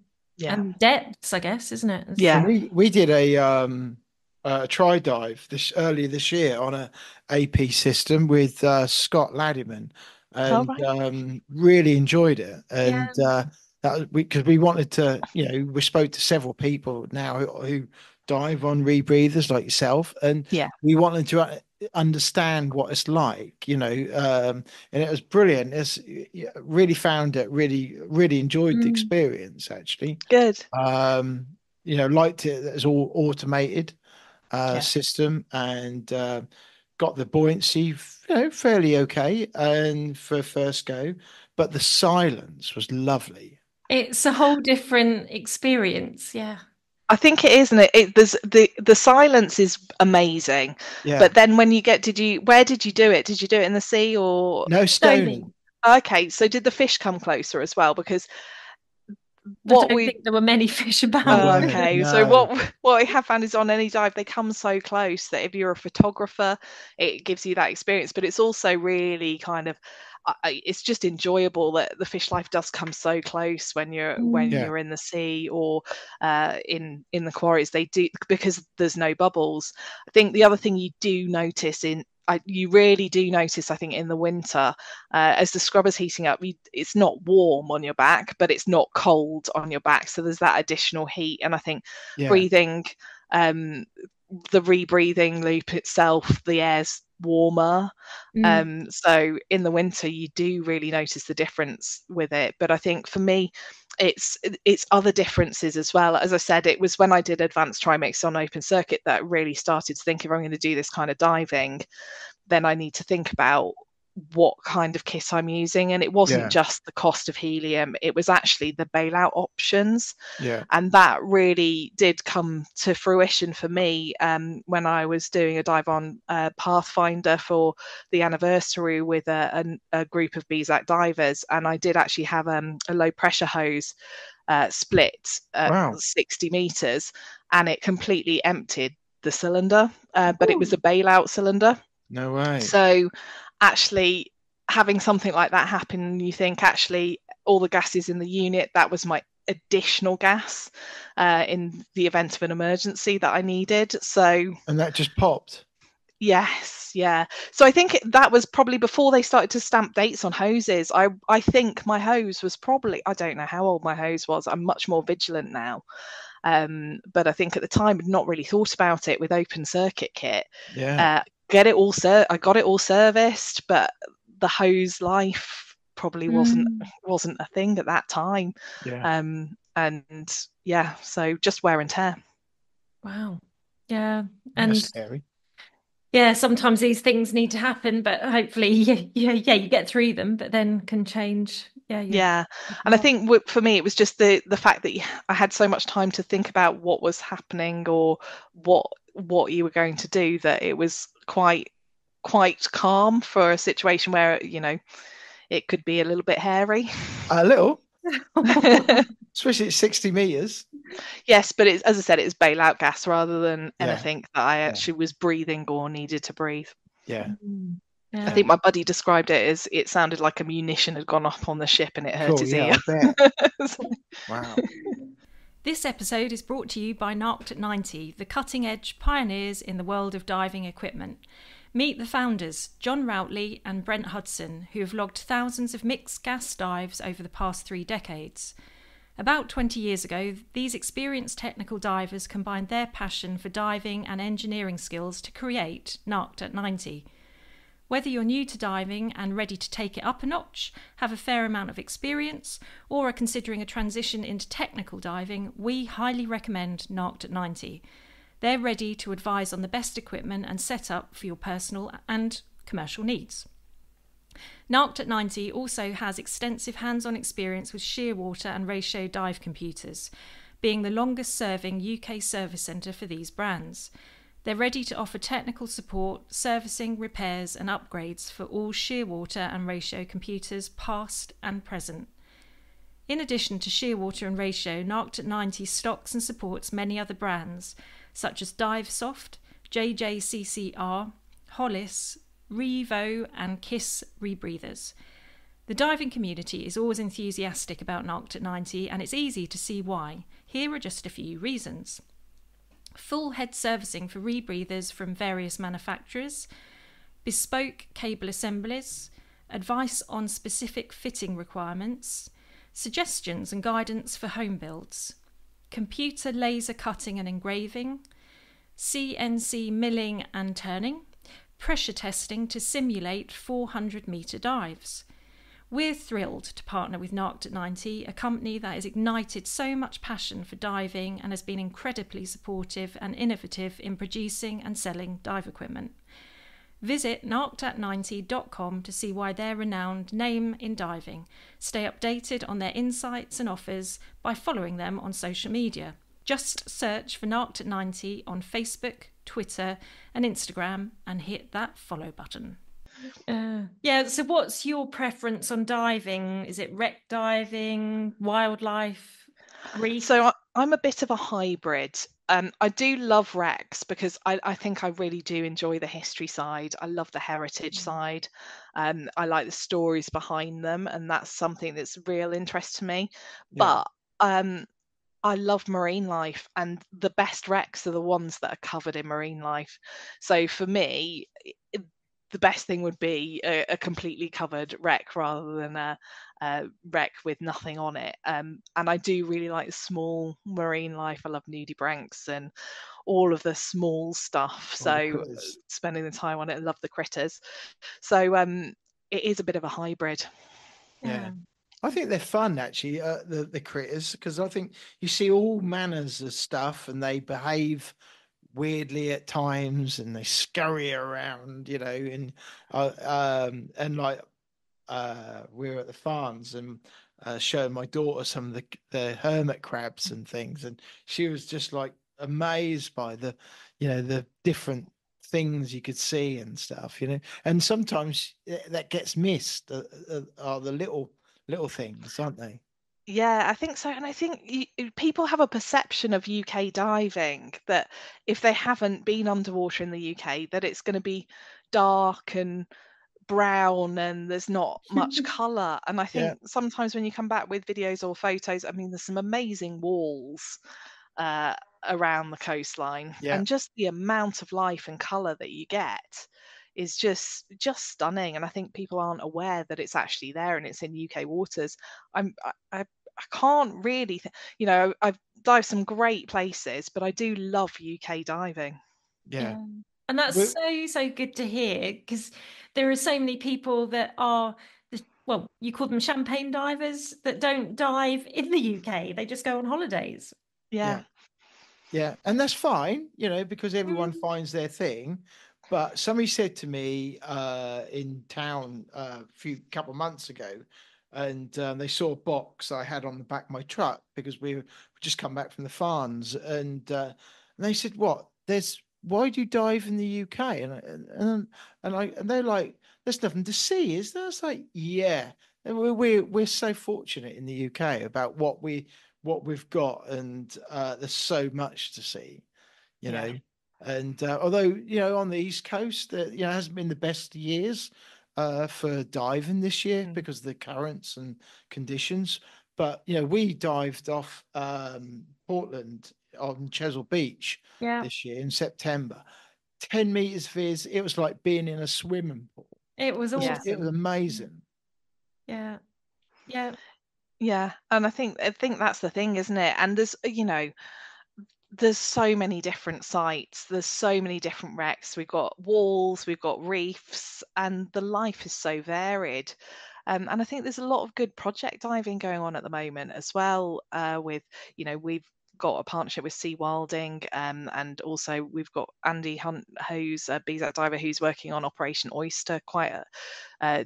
and depths, I guess, isn't it? Yeah. We did a tri dive earlier this year on a AP system with Scott Laddyman, and really enjoyed it. And that was because we wanted to, we spoke to several people now who dive on rebreathers like yourself, and we wanted to understand what it's like, and it was brilliant. Really found it, really enjoyed the experience, actually. Good. Liked it. It's all automated system, and got the buoyancy fairly okay and for first go, but the silence was lovely. It's a whole different experience. I think it is, isn't it? There's the silence is amazing. But then when you get, where did you do it? Did you do it in the sea or no? Stoning. Okay, so did the fish come closer as well? Because I don't think there were many fish about. Okay, so what I have found is on any dive they come so close that if you're a photographer, it gives you that experience. But it's also really kind of it's just enjoyable that the fish life does come so close when you're in the sea or in the quarries. They do, because there's no bubbles. I think the other thing you do notice you really do notice, I think, in the winter, as the scrubber's heating up, it's not warm on your back, but it's not cold on your back. So there's that additional heat. And I think breathing, the rebreathing loop itself, the air's warmer. Mm. So in the winter, you do really notice the difference with it. But I think for me, it's other differences as well. As I said, it was when I did advanced trimix on open circuit that I really started to think, if I'm going to do this kind of diving, then I need to think about what kind of kit I'm using. And it wasn't just the cost of helium, it was actually the bailout options. And that really did come to fruition for me when I was doing a dive on Pathfinder for the anniversary with a group of BZAC divers. And I did actually have a low pressure hose split at 60 meters, and it completely emptied the cylinder, but it was a bailout cylinder. No way. So actually having something like that happen, you think actually all the gases in the unit, that was my additional gas in the event of an emergency that I needed. So and that just popped. Yes, yeah. So I think that was probably before they started to stamp dates on hoses. I think my hose was probably, I don't know how old my hose was. I'm much more vigilant now. But I think at the time I'd not really thought about it with open circuit kit. Yeah. I got it all serviced, but the hose life probably wasn't a thing at that time. Yeah. And yeah, so just wear and tear. Wow. Yeah. And that's scary. Yeah, sometimes these things need to happen, but hopefully, you get through them, but then can change. Yeah. And I think for me, it was just the fact that I had so much time to think about what was happening or what you were going to do, that it was quite calm for a situation where, you know, it could be a little bit hairy. A little. Especially at 60 meters. Yes, but it's, as I said, it's bailout gas rather than anything that I actually was breathing or needed to breathe. Yeah. I think my buddy described it as it sounded like a munition had gone off on the ship and it hurt his ear. I bet. Wow. This episode is brought to you by Narked at 90, the cutting-edge pioneers in the world of diving equipment. Meet the founders, John Routley and Brent Hudson, who have logged thousands of mixed gas dives over the past 3 decades. About 20 years ago, these experienced technical divers combined their passion for diving and engineering skills to create Narked at 90. Whether you're new to diving and ready to take it up a notch, have a fair amount of experience, or are considering a transition into technical diving, we highly recommend Narked at 90. They're ready to advise on the best equipment and setup for your personal and commercial needs. Narked at 90 also has extensive hands-on experience with shearwater and ratio dive computers, being the longest-serving UK service centre for these brands. They're ready to offer technical support, servicing, repairs and upgrades for all shearwater and ratio computers past and present. In addition to shearwater and ratio, Narked at 90 stocks and supports many other brands such as DiveSoft, JJCCR, Hollis, Revo and Kiss rebreathers. The diving community is always enthusiastic about Narked at 90 and it's easy to see why. Here are just a few reasons. Full head servicing for rebreathers from various manufacturers, bespoke cable assemblies, advice on specific fitting requirements, suggestions and guidance for home builds, computer laser cutting and engraving, CNC milling and turning, pressure testing to simulate 400-metre dives. We're thrilled to partner with Narked at 90, a company that has ignited so much passion for diving and has been incredibly supportive and innovative in producing and selling dive equipment. Visit narkedat90.com to see why they're a renowned name in diving. Stay updated on their insights and offers by following them on social media. Just search for Narked at 90 on Facebook, Twitter and Instagram and hit that follow button. So what's your preference on diving? Is it wreck diving, wildlife, reef? So I'm a bit of a hybrid. I do love wrecks because I think I really do enjoy the history side. I love the heritage side. I like the stories behind them, and that's something that's real interest to me. But I love marine life, and the best wrecks are the ones that are covered in marine life. So for me, the best thing would be a completely covered wreck rather than a wreck with nothing on it. And I do really like small marine life. I love nudibranchs and all of the small stuff. Oh, the So critters. spending the time on it, I love the critters. So it is a bit of a hybrid. Yeah. Yeah. I think they're fun actually, the critters, because I think you see all manners of stuff and they behave weirdly at times and they scurry around, and like we were at the farms and showing my daughter some of the hermit crabs and things, and she was just like amazed by the different things you could see and stuff, and sometimes that gets missed, are the little things, aren't they? Yeah, I think so. And I think people have a perception of UK diving that if they haven't been underwater in the UK, that it's going to be dark and brown and there's not much colour. And I Yeah, think sometimes when you come back with videos or photos, I mean, there's some amazing walls uh, around the coastline, yeah, and just the amount of life and colour that you get is just stunning. And I think people aren't aware that it's actually there and it's in UK waters. I can't really, I've dived some great places, but I do love UK diving. yeah. Yeah. And that's so good to hear, because there are so many people that are, well, you call them champagne divers, that don't dive in the UK. They just go on holidays. Yeah. Yeah. Yeah, and that's fine, because everyone Mm. finds their thing. But somebody said to me in town a few couple of months ago, and they saw a box I had on the back of my truck because we just come back from the farms, and they said, "What? Why do you dive in the UK?" And they're like, "There's nothing to see, is there?" It's like, yeah, and we're so fortunate in the UK about what we've got, and there's so much to see, you Yeah. know. And although on the East Coast, hasn't been the best years for diving this year Mm. because of the currents and conditions. But we dived off Portland on Chesil Beach Yeah, this year in September. 10 meters viz. It was like being in a swimming pool. it was Yeah. It was awesome. amazing. Yeah, yeah. Yeah. And I think that's the thing, isn't it? And there's so many different sites, there's so many different wrecks. We've got walls, we've got reefs, and the life is so varied. And I think there's a lot of good project diving going on at the moment as well. With we've got a partnership with Sea Wilding, and also we've got Andy Hunt, who's a BZAC diver, who's working on Operation Oyster,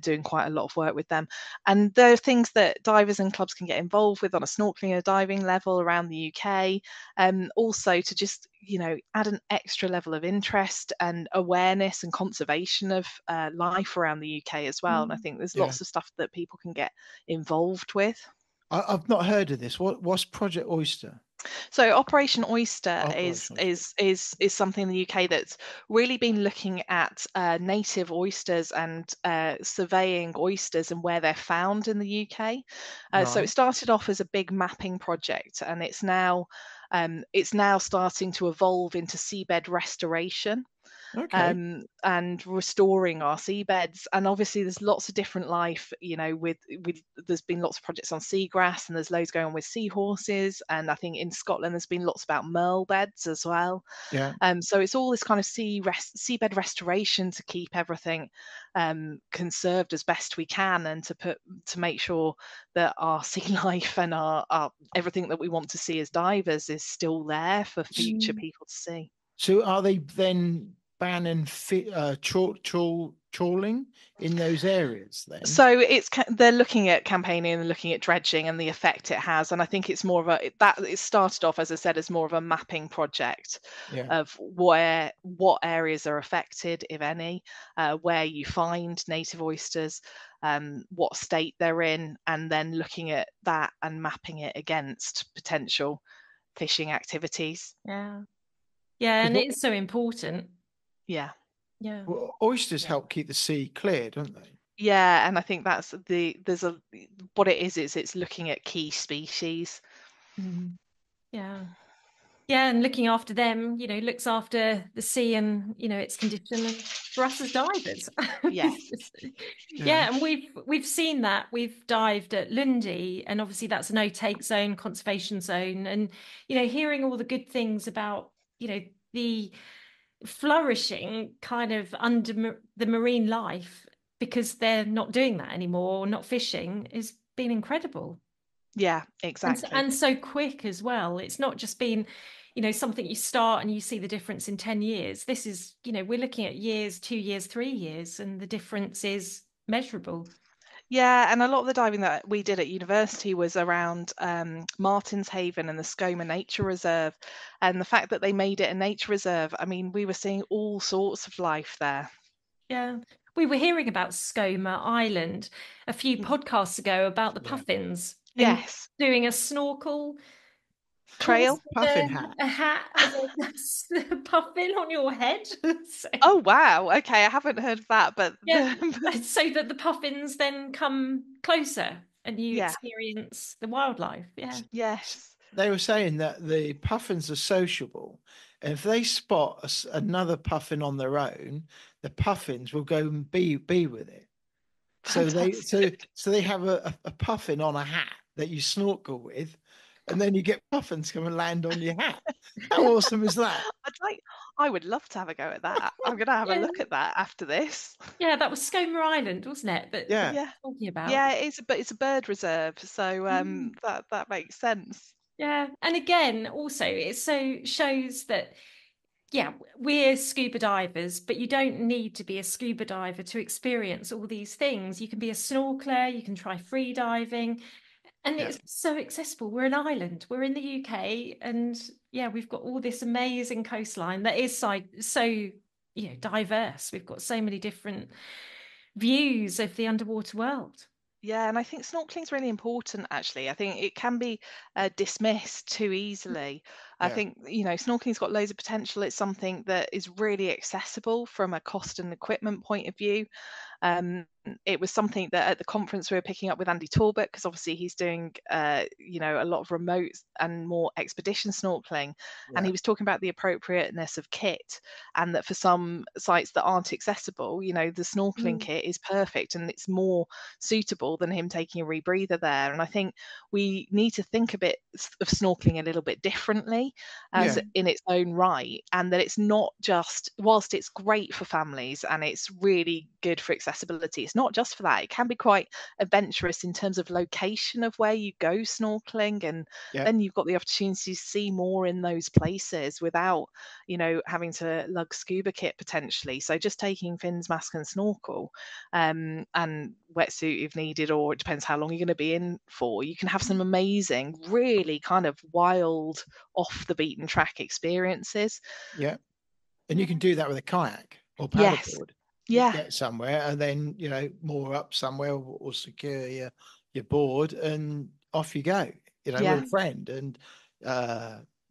doing quite a lot of work with them. And there are things that divers and clubs can get involved with on a snorkeling or diving level around the UK. Also to just add an extra level of interest and awareness and conservation of life around the UK as well. And I Mm. think there's Yeah, lots of stuff that people can get involved with. I've not heard of this. What's Project Oyster? So Operation Oyster is Operation Oyster. is is is something in the UK that's really been looking at native oysters and surveying oysters and where they're found in the UK. So it Right. started off as a big mapping project, and it's now starting to evolve into seabed restoration, Okay. and restoring our seabeds. And obviously, there's lots of different life. With there's been lots of projects on seagrass, and there's loads going on with seahorses. And I think in Scotland, there's been lots about merle beds as well. Yeah. So it's all this kind of seabed restoration to keep everything conserved as best we can, and to make sure that our sea life and our everything that we want to see as divers is still there for future Mm. people to see. So are they then banning trawling in those areas then? So they're looking at campaigning and looking at dredging and the effect it has, and I think it's more of that it started off, as I said, as more of a mapping project Yeah. of what areas are affected, if any, where you find native oysters, what state they're in, and then looking at that and mapping it against potential fishing activities. Yeah, yeah, and Because it's so important. Yeah. Yeah. oysters Yeah. help keep the sea clear, don't they? Yeah, and I think what it is it's looking at key species. Mm. Yeah. Yeah, and looking after them, looks after the sea and its condition, and for us as divers. Yes. Yeah. Yeah, and we've seen that. We've dived at Lundy, and obviously that's a no take zone, conservation zone, and hearing all the good things about the flourishing kind of under the marine life, because they're not doing that anymore, or not fishing, has been incredible. Yeah, exactly. And so quick as well. It's not just been, something you start and you see the difference in 10 years. This is, we're looking at years, 2 years, 3 years, and the difference is measurable. Yeah, and a lot of the diving that we did at university was around Martin's Haven and the Scoma Nature Reserve. And the fact that they made it a nature reserve, I mean, we were seeing all sorts of life there. Yeah. We were hearing about Scoma Island a few podcasts ago about the puffins and Yes. doing a snorkel Trail. course with Puffin hat. a hat as a puffin on your head. So, Oh, wow. Okay, I haven't heard of that, but yeah, so that the puffins then come closer and you yeah, experience the wildlife. Yeah. yes. They were saying that the puffins are sociable, and if they spot another puffin on their own, the puffins will go and be with it. So Fantastic. so they have a puffin on a hat that you snorkel with, and then you get puffins come and land on your hat. How awesome is that? I would love to have a go at that. I'm going to have a Yeah. look at that after this. Yeah, that was Scoma Island, wasn't it? That Yeah. Yeah. talking about. Yeah, it's a bird reserve, so that makes sense. Yeah, and again, also it so shows that we're scuba divers, but you don't need to be a scuba diver to experience all these things. You can be a snorkeler, you can try free diving, and Yeah. it's so accessible. We're an island, we're in the UK, and we've got all this amazing coastline that is so diverse. We've got so many different views of the underwater world. Yeah, and I think snorkeling's really important, actually. I think it can be dismissed too easily. I Yeah. think, snorkeling's got loads of potential. It's something that is really accessible from a cost and equipment point of view. It was something that at the conference we were picking up with Andy Talbot, because obviously he's doing, a lot of remote and more expedition snorkeling. And he was talking about the appropriateness of kit, and that for some sites that aren't accessible, the snorkeling kit is perfect and it's more suitable than him taking a rebreather there. And I think we need to think a bit of snorkeling a little bit differently as in its own right, and that it's not just, whilst it's great for families and it's really good for accessibility, it's not just for that. It can be quite adventurous in terms of location of where you go snorkeling, and then you've got the opportunity to see more in those places without having to lug scuba kit potentially. So just taking fins, mask and snorkel, and wetsuit if needed, or it depends how long you're going to be in for, you can have some amazing, really kind of wild, off the beaten track experiences. Yeah. And you can do that with a kayak or Yes. paddleboard. Yeah. Get somewhere and then, moor up somewhere or secure your board and off you go, with a friend. And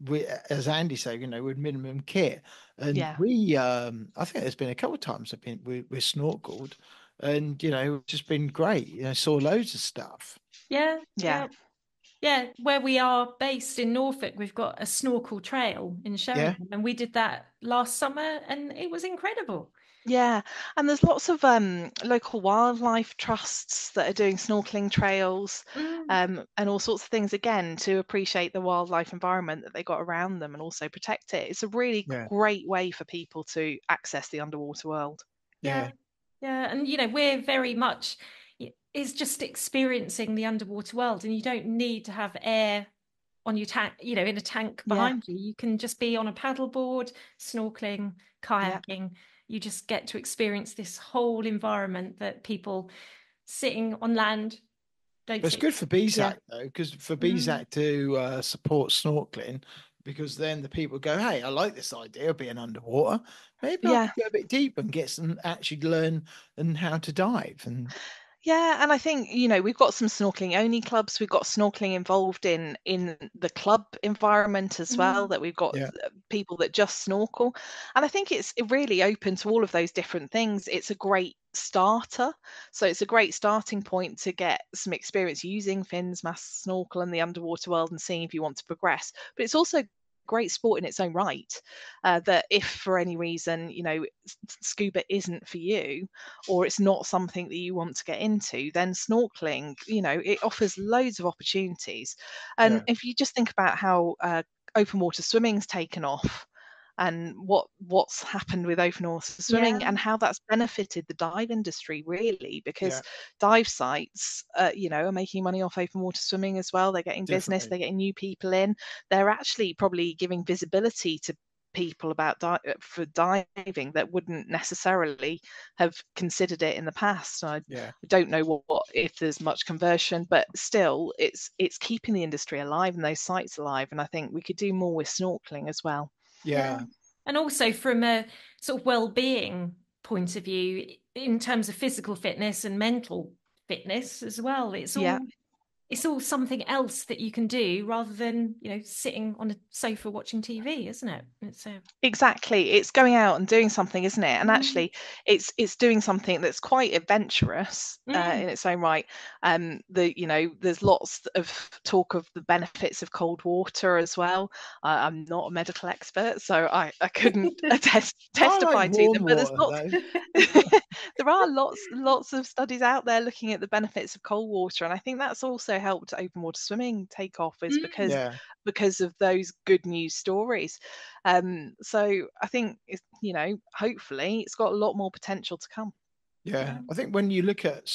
we, as Andy said, with minimum kit. And we, I think there's been a couple of times we're snorkeled, and, it's just been great. Saw loads of stuff. Yeah. Where we are based in Norfolk, we've got a snorkel trail in Sheringham, and we did that last summer, and it was incredible. Yeah, and there's lots of local wildlife trusts that are doing snorkeling trails, and all sorts of things, again, to appreciate the wildlife environment that they got around them and also protect it. It's a really great way for people to access the underwater world. Yeah, and we're very much, it's just experiencing the underwater world, and you don't need to have air on your tank, in a tank behind you. You can just be on a paddleboard, snorkeling, kayaking. You just get to experience this whole environment that people sitting on land don't see. It's good for BZAC though, because for BZAC to support snorkeling, because then the people go, hey, I like this idea of being underwater. Maybe I could go a bit deep and actually learn and how to dive. And yeah, and I think, we've got some snorkeling only clubs. We've got snorkeling involved in the club environment as well, that we've got people that just snorkel. And I think it's really open to all of those different things. It's a great starter. So it's a great starting point to get some experience using fins, masks, snorkel and the underwater world, and seeing if you want to progress. But it's also great sport in its own right, that if for any reason scuba isn't for you, or it's not something that you want to get into, then snorkeling, it offers loads of opportunities. And if you just think about how open water swimming's taken off, and what's happened with open water swimming and how that's benefited the dive industry, really, because dive sites are making money off open water swimming as well. They're getting business, they're getting new people in, they're actually probably giving visibility to people about for diving that wouldn't necessarily have considered it in the past. I don't know what if there's much conversion, but still it's keeping the industry alive and those sites alive, and I think we could do more with snorkeling as well. And also from a sort of well-being point of view, in terms of physical fitness and mental fitness as well, it's all something else that you can do rather than sitting on a sofa watching TV, isn't it? Exactly, it's going out and doing something, isn't it? And actually it's doing something that's quite adventurous in its own right. There's lots of talk of the benefits of cold water as well. I'm not a medical expert, so I couldn't testify to them, but there's lots there are lots of studies out there looking at the benefits of cold water, and I think that's also helped open water swimming take off, is because of those good news stories. So I think hopefully it's got a lot more potential to come. I think when you look at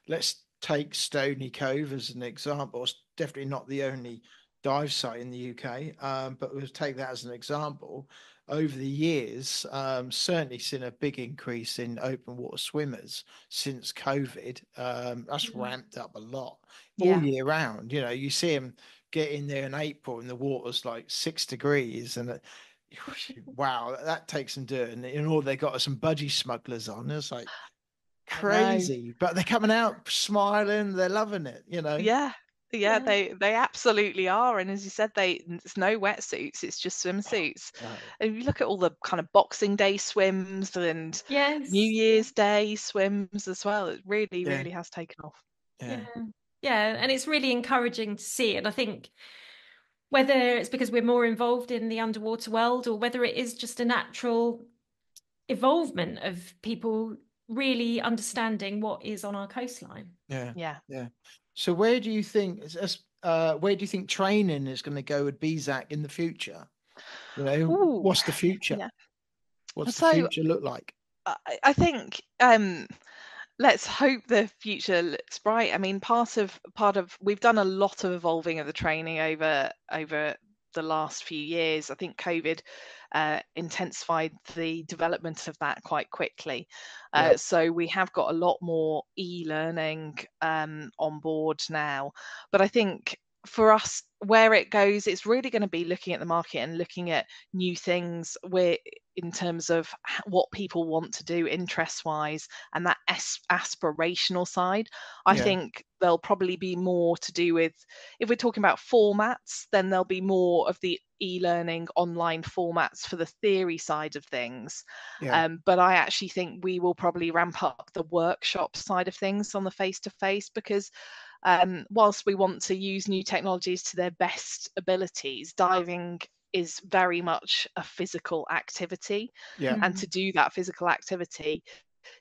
let's take Stony Cove as an example. It's definitely not the only dive site in the UK, but we'll take that as an example. Over the years, certainly seen a big increase in open water swimmers since COVID. That's ramped up a lot all year round. You see them get in there in April and the water's like 6 degrees, and wow, that takes some dirt, and all they got are some budgie smugglers on. It's like crazy, but they're coming out smiling, they're loving it. They absolutely are. And as you said, it's no wetsuits, it's just swimsuits. And you look at all the kind of Boxing Day swims and New Year's Day swims as well, it really has taken off. And it's really encouraging to see it. I think whether it's because we're more involved in the underwater world or whether it is just a natural evolvement of people really understanding what is on our coastline. So where do you think training is going to go with BZAC in the future? What's the future? What's the future look like? I think let's hope the future looks bright. I mean, part of we've done a lot of evolving of the training over the last few years. I think COVID intensified the development of that quite quickly. So we have got a lot more e-learning on board now. But I think for us, where it goes, it's really going to be looking at the market and looking at new things in terms of what people want to do interest-wise, and that aspirational side. I think there'll probably be more to do with, if we're talking about formats, then there'll be more of the e-learning online formats for the theory side of things. But I actually think we will probably ramp up the workshop side of things on the face-to-face, because whilst we want to use new technologies to their best abilities, diving is very much a physical activity. And to do that physical activity,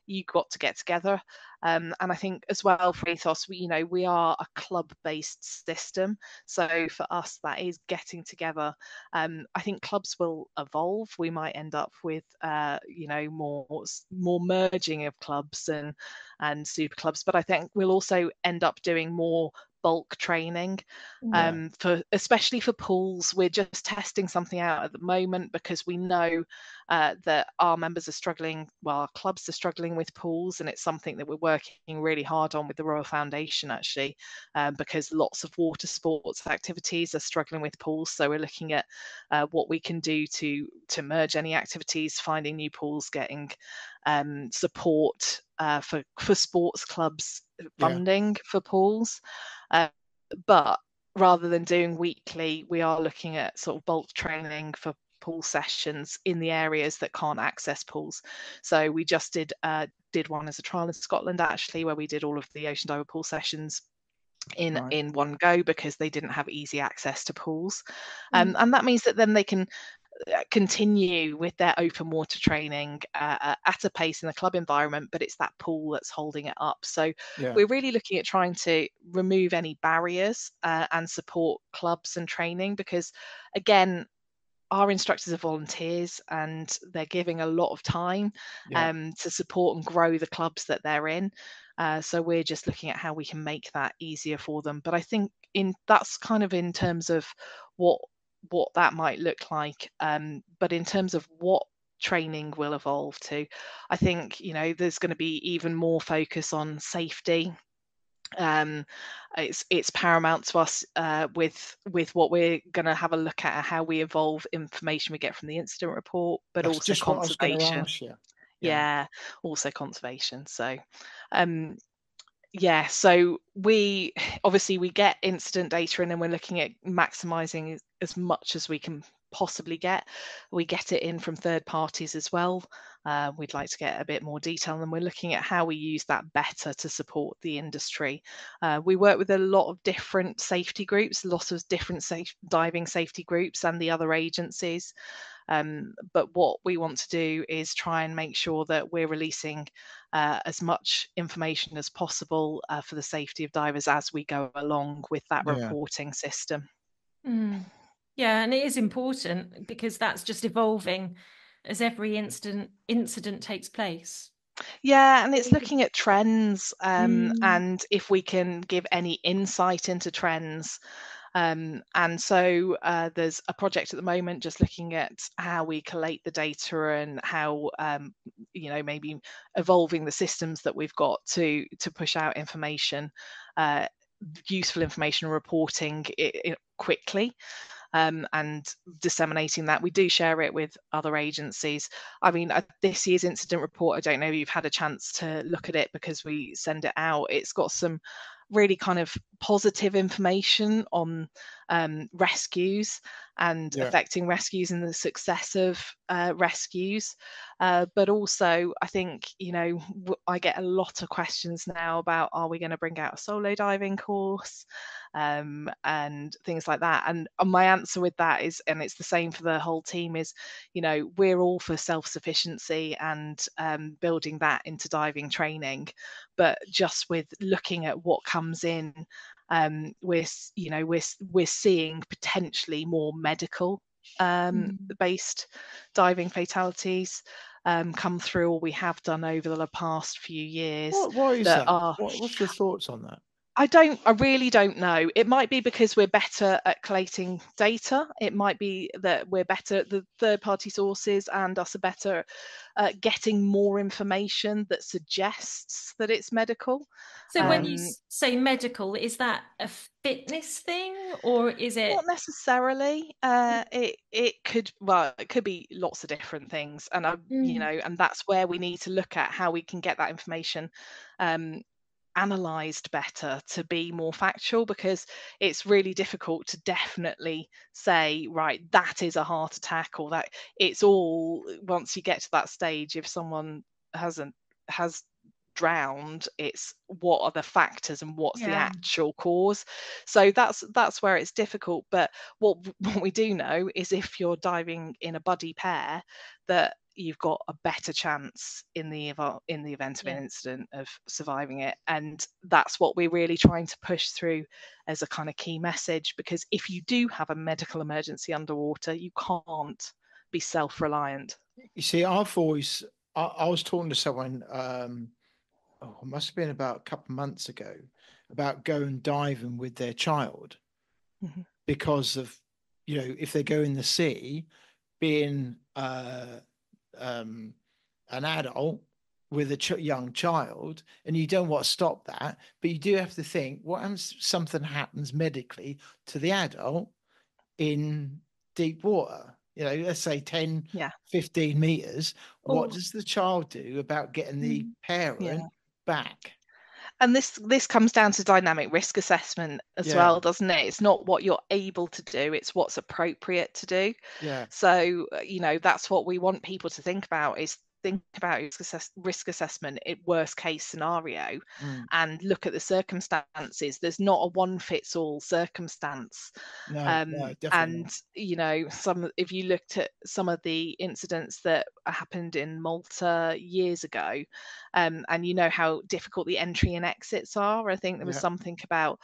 you've got to get together. And I think as well for Ethos, we are a club-based system. So for us, that is getting together. I think clubs will evolve. We might end up with more merging of clubs and super clubs. But I think we'll also end up doing more bulk training especially for pools. We're just testing something out at the moment because we know that our members are struggling, our clubs are struggling with pools, and it's something that we're working really hard on with the Royal Foundation actually, because lots of water sports activities are struggling with pools. So we're looking at what we can do to merge any activities, finding new pools, getting support for sports clubs, funding for pools. But rather than doing weekly, we are looking at sort of bulk training for pool sessions in the areas that can't access pools. So we just did one as a trial in Scotland actually, where we did all of the ocean diver pool sessions in one go because they didn't have easy access to pools. And that means that then they can continue with their open water training at a pace in the club environment, but it's that pool that's holding it up. So we're really looking at trying to remove any barriers and support clubs and training, because again, our instructors are volunteers, and they're giving a lot of time Yeah. to support and grow the clubs that they're in. So we're just looking at how we can make that easier for them. But I think that's kind of in terms of what that might look like. But in terms of what training will evolve to, I think, there's going to be even more focus on safety. It's paramount to us with what we're going to have a look at how we evolve information we get from the incident report, but That's also just what I was going to conservation. ask you. Yeah, also conservation. So yeah, so we get incident data in, and we're looking at maximizing as much as we can possibly get. We get it in from third parties as well. We'd like to get a bit more detail, and we're looking at how we use that better to support the industry. We work with a lot of different safety groups, lots of different diving safety groups and the other agencies. But what we want to do is try and make sure that we're releasing as much information as possible for the safety of divers as we go along with that reporting system. Yeah, and it is important because that's just evolving as every incident takes place. Yeah, and it's looking at trends, and if we can give any insight into trends. And so there's a project at the moment just looking at how we collate the data and how maybe evolving the systems that we've got to push out information, useful information, reporting it quickly. And disseminating that. We do share it with other agencies. I mean, this year's incident report, I don't know if you've had a chance to look at it because we send it out. It's got some really kind of positive information on rescues and affecting rescues and the success of rescues. But also, I think, I get a lot of questions now about, are we going to bring out a solo diving course? And things like that. And my answer with that is, and it's the same for the whole team, is, we're all for self-sufficiency and building that into diving training. But just with looking at what comes in, we're seeing potentially more medical based diving fatalities come through, or we have done over the past few years. Why is that? What's your thoughts on that? I really don't know. It might be because we're better at collating data. It might be that we're better at the third-party sources and us are better at getting more information that suggests that it's medical. So when you say medical, is that a fitness thing, or is it? Not necessarily. It could be lots of different things, and and that's where we need to look at how we can get that information analysed better to be more factual, because it's really difficult to definitely say, right, that is a heart attack, or that it's all, once you get to that stage, if someone has drowned, it's what are the factors and what's the actual cause. So that's where it's difficult. But what we do know is if you're diving in a buddy pair, that you've got a better chance in the event of an incident of surviving it. And that's what we're really trying to push through as a kind of key message, because if you do have a medical emergency underwater, you can't be self-reliant. You see, I've always, I was talking to someone, it must have been about a couple of months ago, about going diving with their child, because of, if they go in the sea, being an adult with a young child, and you don't want to stop that, but you do have to think, what happens if something happens medically to the adult in deep water? Let's say 10, 15 meters. What does the child do about getting the parent back? And this comes down to dynamic risk assessment as well, doesn't it? It's not what you're able to do, it's what's appropriate to do. So that's what we want people to think about, is think about risk assessment in worst case scenario and look at the circumstances. There's not a one fits all circumstance. No, definitely and not. if you looked at some of the incidents that happened in Malta years ago, and how difficult the entry and exits are. I think there was something about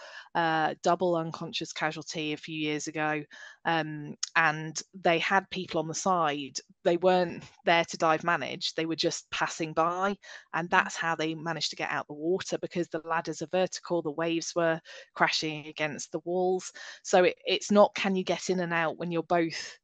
double unconscious casualty a few years ago, and they had people on the side. They weren't there to dive manage, they were just passing by, and that's how they managed to get out the water, because the ladders are vertical, the waves were crashing against the walls. So it's not, can you get in and out when you're both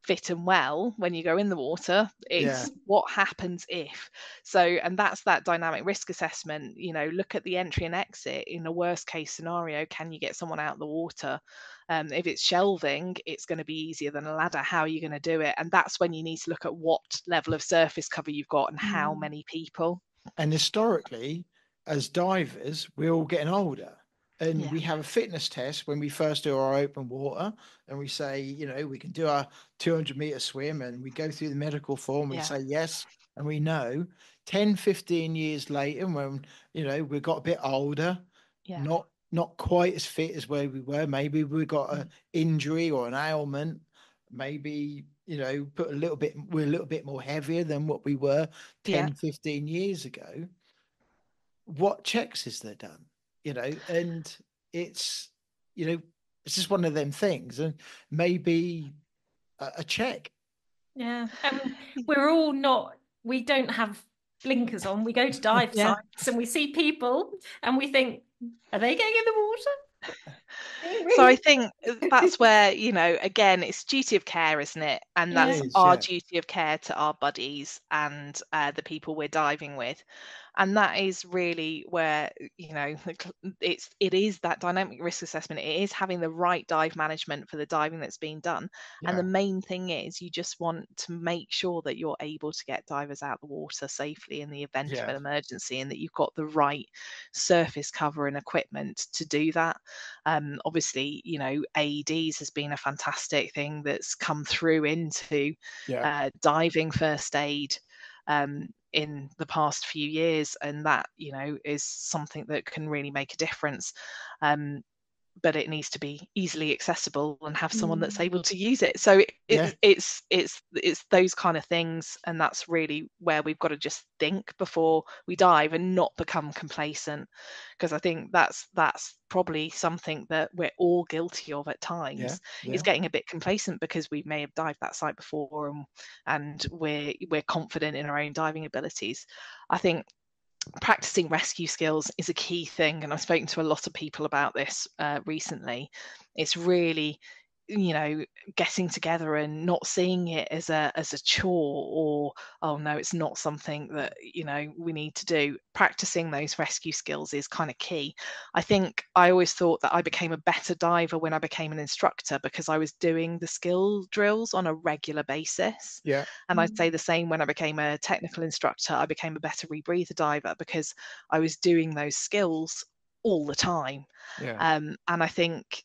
fit and well when you go in the water? It's what happens if. So, and that's that dynamic risk assessment. Look at the entry and exit. In a worst case scenario, can you get someone out of the water? If it's shelving, it's going to be easier than a ladder. How are you going to do it? And that's when you need to look at what level of surface cover you've got and how many people. And historically, as divers, we're all getting older. And we have a fitness test when we first do our open water, and we say, we can do our 200-meter swim, and we go through the medical form. We say yes, and we know 10, 15 years later, when, we've got a bit older, not quite as fit as where we were. Maybe we got an injury or an ailment. Maybe, we're a little bit more heavier than what we were 10, 15 years ago. What checks is there done? And it's just one of them things, and maybe a check. Yeah, and we don't have blinkers on. We go to dive sites and we see people and we think, are they getting in the water? So I think that's where, again, it's duty of care, isn't it? And that's our duty of care to our buddies and the people we're diving with. And that is really where, it is that dynamic risk assessment. It is having the right dive management for the diving that's being done. And the main thing is you just want to make sure that you're able to get divers out of the water safely in the event of an emergency, and that you've got the right surface cover and equipment to do that. Obviously, AEDs has been a fantastic thing that's come through into diving first aid in the past few years, and that is something that can really make a difference. But it needs to be easily accessible and have someone that's able to use it. So it's those kind of things, and that's really where we've got to just think before we dive and not become complacent, because I think that's probably something that we're all guilty of at times, is getting a bit complacent because we may have dived that site before, and we're confident in our own diving abilities. I think practicing rescue skills is a key thing, and I've spoken to a lot of people about this recently. It's really getting together and not seeing it as a chore, or oh no, it's not something that we need to do. Practicing those rescue skills is kind of key. I think I always thought that I became a better diver when I became an instructor, because I was doing the skill drills on a regular basis. And I'd say the same when I became a technical instructor. I became a better rebreather diver because I was doing those skills all the time. And I think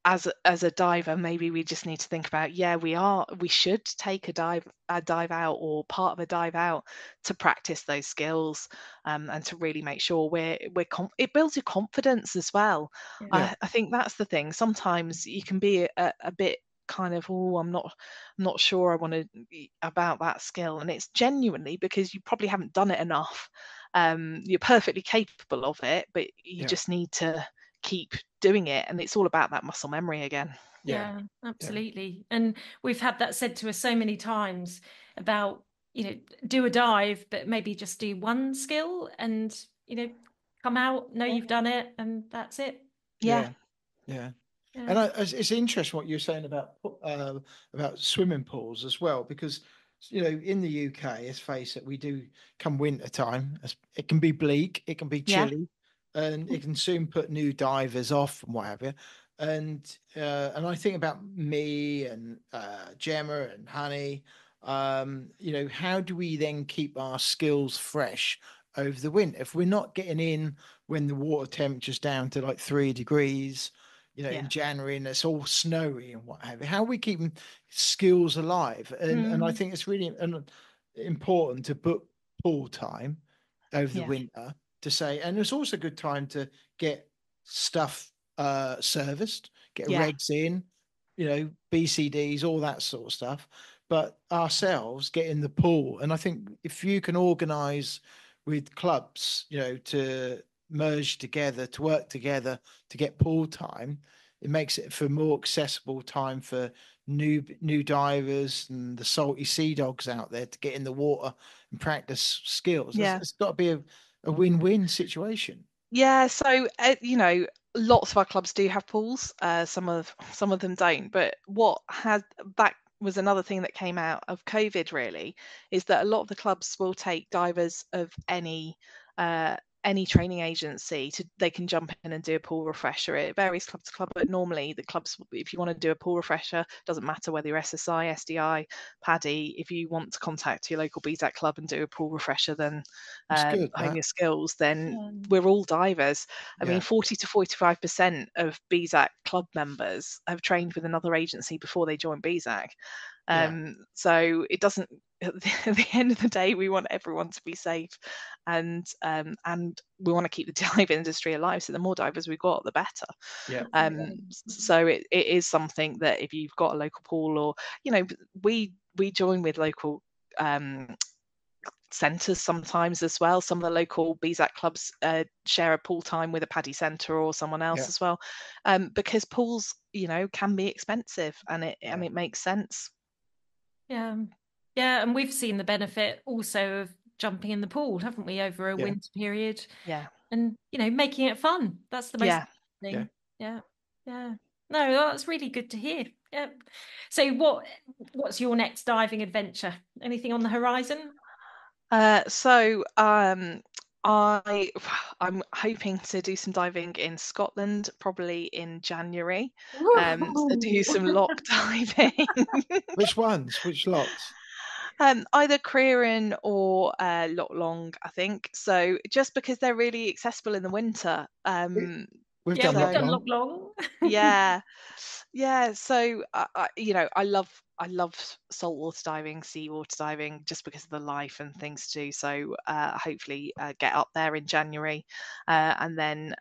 as a diver, maybe we just need to think about, we should take a dive out, or part of a dive out, to practice those skills, and to really make sure it builds your confidence as well. I think that's the thing. Sometimes you can be a bit kind of, I'm not sure I want to about that skill, and it's genuinely because you probably haven't done it enough. You're perfectly capable of it, but you just need to keep doing it, and it's all about that muscle memory again. Absolutely. And we've had that said to us so many times about do a dive, but maybe just do one skill and come out, know you've done it, and that's it. And it's interesting what you're saying about swimming pools as well, because in the UK, let's face it, we do come winter time, it can be bleak, it can be chilly, and it can soon put new divers off and what have you. And I think about me and Gemma and Honey. How do we then keep our skills fresh over the winter if we're not getting in when the water temperature's down to like 3 degrees, in January, and it's all snowy and what have you? How are we keeping skills alive? And I think it's really important to book pool time over the winter, to say, and it's also a good time to get stuff serviced, get regs in, BCDs, all that sort of stuff. But ourselves get in the pool, and I think if you can organise with clubs, to merge together, to work together to get pool time, it makes it for more accessible time for new divers and the salty sea dogs out there to get in the water and practice skills. Yeah. It's got to be a win-win situation. Yeah, so lots of our clubs do have pools. Some of them don't. But that was another thing that came out of COVID really, is that a lot of the clubs will take divers of any training agency they can jump in and do a pool refresher. It varies club to club, but normally the clubs, if you want to do a pool refresher, doesn't matter whether you're SSI, SDI, PADI, if you want to contact your local BZAC club and do a pool refresher, then It's good. hone your skills, then we're all divers. I mean, 40 to 45% of BZAC club members have trained with another agency before they join BZAC. So it doesn't, at the end of the day, we want everyone to be safe, and we want to keep the dive industry alive. So the more divers we've got, the better. So it is something that if you've got a local pool, or we join with local centres sometimes as well. Some of the local BZAC clubs share a pool time with a PADI centre or someone else as well, because pools can be expensive, and it makes sense. Yeah, and we've seen the benefit also of jumping in the pool, haven't we, over a winter period? Yeah. And making it fun. That's the most thing. Yeah. No, that's really good to hear. Yeah. So what's your next diving adventure? Anything on the horizon? I'm hoping to do some diving in Scotland, probably in January. To do some lock diving. Which ones? Which locks? Either Crieran or Loch Long, I think. So just because they're really accessible in the winter. We've done Loch Long. Yeah. So I love saltwater diving, seawater diving, just because of the life and things to do. So hopefully get up there in January, and then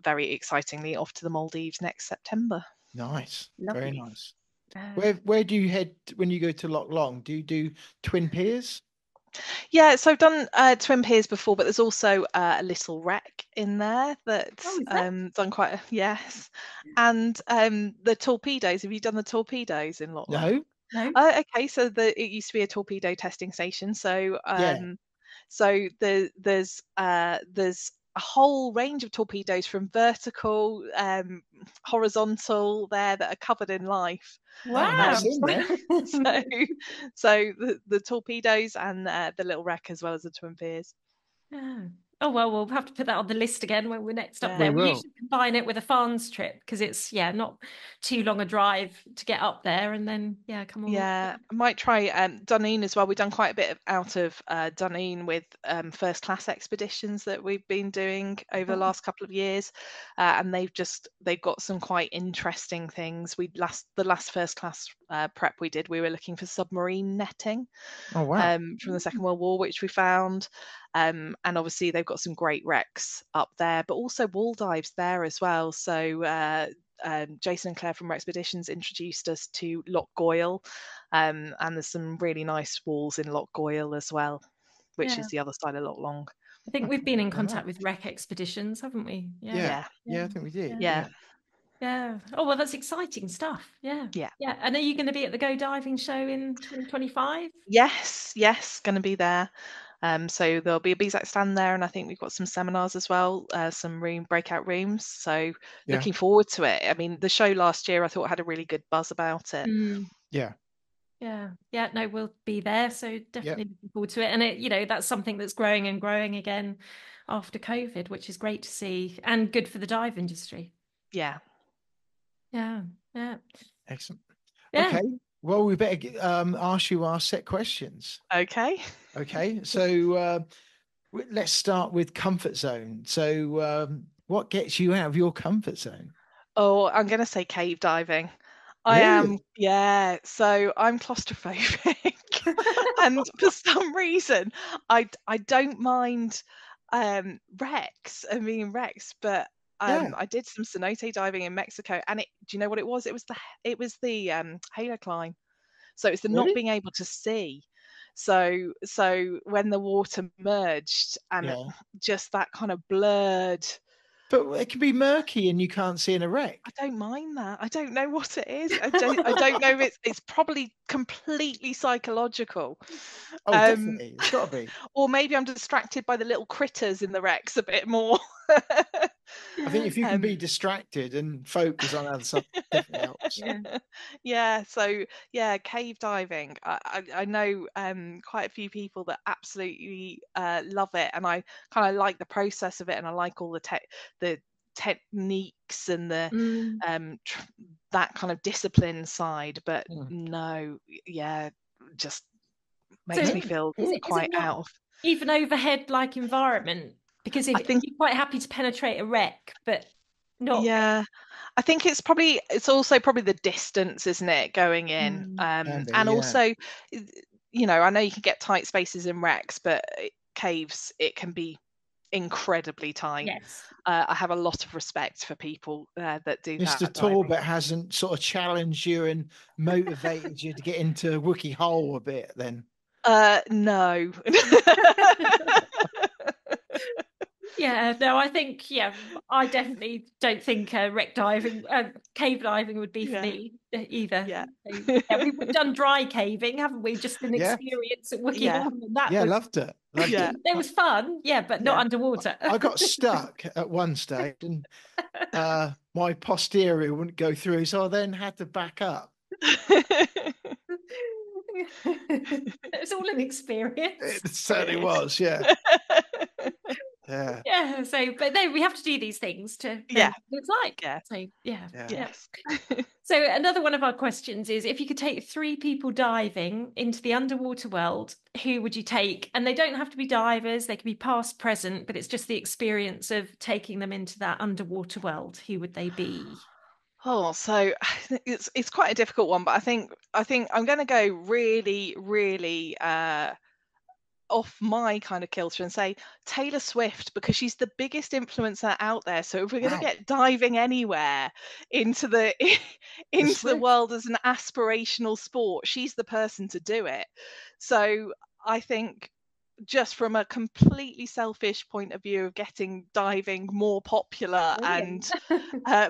very excitingly off to the Maldives next September. Nice. Lovely. Very nice. Where do you head when you go to Loch Long? Do you do Twin Piers? Yeah, so I've done Twin Piers before, but there's also a little wreck in there that's done quite yes. And the torpedoes. Have you done the torpedoes in Loch Long? No. Okay, so it used to be a torpedo testing station. So there's a whole range of torpedoes, from vertical, horizontal, there, that are covered in life. Wow. So the torpedoes and the little wreck, as well as the Twin Piers. Oh well, we'll have to put that on the list again when we're next up there. We usually combine it with a Farns trip, because it's not too long a drive to get up there, and then come on. Yeah, I might try Dunedin as well. We've done quite a bit out of Dunedin with first class expeditions that we've been doing over the last couple of years, and they've got some quite interesting things. The last first class prep we did, we were looking for submarine netting. Oh wow! From the Second World War, which we found. And obviously they've got some great wrecks up there, but also wall dives there as well. So Jason and Claire from Expeditions introduced us to Loch Goyle, and there's some really nice walls in Loch Goyle as well, which is the other side of Loch Long. I think we've been in contact with Wreck Expeditions, haven't we? Yeah, I think we did. Yeah. Oh well, that's exciting stuff. Yeah. And are you going to be at the Go Diving Show in 2025? Yes, going to be there. So there'll be a BZAC stand there, and I think we've got some seminars as well, some breakout rooms. So looking forward to it. I mean, the show last year I thought had a really good buzz about it. Yeah. No, we'll be there. So definitely looking forward to it. And that's something that's growing and growing again after COVID, which is great to see, and good for the dive industry. Yeah. Excellent. Okay. Well, we better ask you our set questions. Okay. So let's start with comfort zone. So what gets you out of your comfort zone? Oh, I'm going to say cave diving. Really? I am, yeah. So I'm claustrophobic, and for some reason, I don't mind wrecks. I mean wrecks, but I did some cenote diving in Mexico, and do you know what it was? It was the halocline. So it's the not being able to see. So when the water merged, and just that kind of blurred But it can be murky and you can't see in a wreck. I don't mind that. I don't know what it is. I don't know if it's probably completely psychological. Oh, definitely. It's got to be. Or maybe I'm distracted by the little critters in the wrecks a bit more. I think if you can be distracted and focus on other stuff, definitely helps. Yeah. So yeah, cave diving. I know quite a few people that absolutely love it, and I kind of like the process of it, and I like all the techniques and the that kind of discipline side. But no, yeah, just makes me feel quite out of even overhead like environment, because if I think you're quite happy to penetrate a wreck, but not. Yeah, I think it's also probably the distance, isn't it, going in? And also, you know, I know you can get tight spaces in wrecks, but caves, it can be incredibly tight. Yes. I have a lot of respect for people that do Mr. that. Torbett hasn't sort of challenged you and motivated you to get into Wookie Hole a bit then? No. Yeah, no, I think, I definitely don't think wreck diving, cave diving would be for me either. Yeah. So, we've done dry caving, haven't we? Just an experience at Wookie Hole. And that was, loved it. Loved it. It was fun, but not underwater. I got stuck at one stage and my posterior wouldn't go through, so I then had to back up. It was all an experience. It certainly was, yeah. Yeah. So, but no, we have to do these things to know what it's like. Yeah. So, Yes. So another one of our questions is, if you could take 3 people diving into the underwater world, who would you take? And they don't have to be divers, they can be past, present, but it's just the experience of taking them into that underwater world. Who would they be? Oh, so it's quite a difficult one, but I think I'm going to go really, really off my kind of kilter and say Taylor Swift, because she's the biggest influencer out there. So if we're going to get diving anywhere into the world as an aspirational sport, she's the person to do it. So I think, just from a completely selfish point of view of getting diving more popular and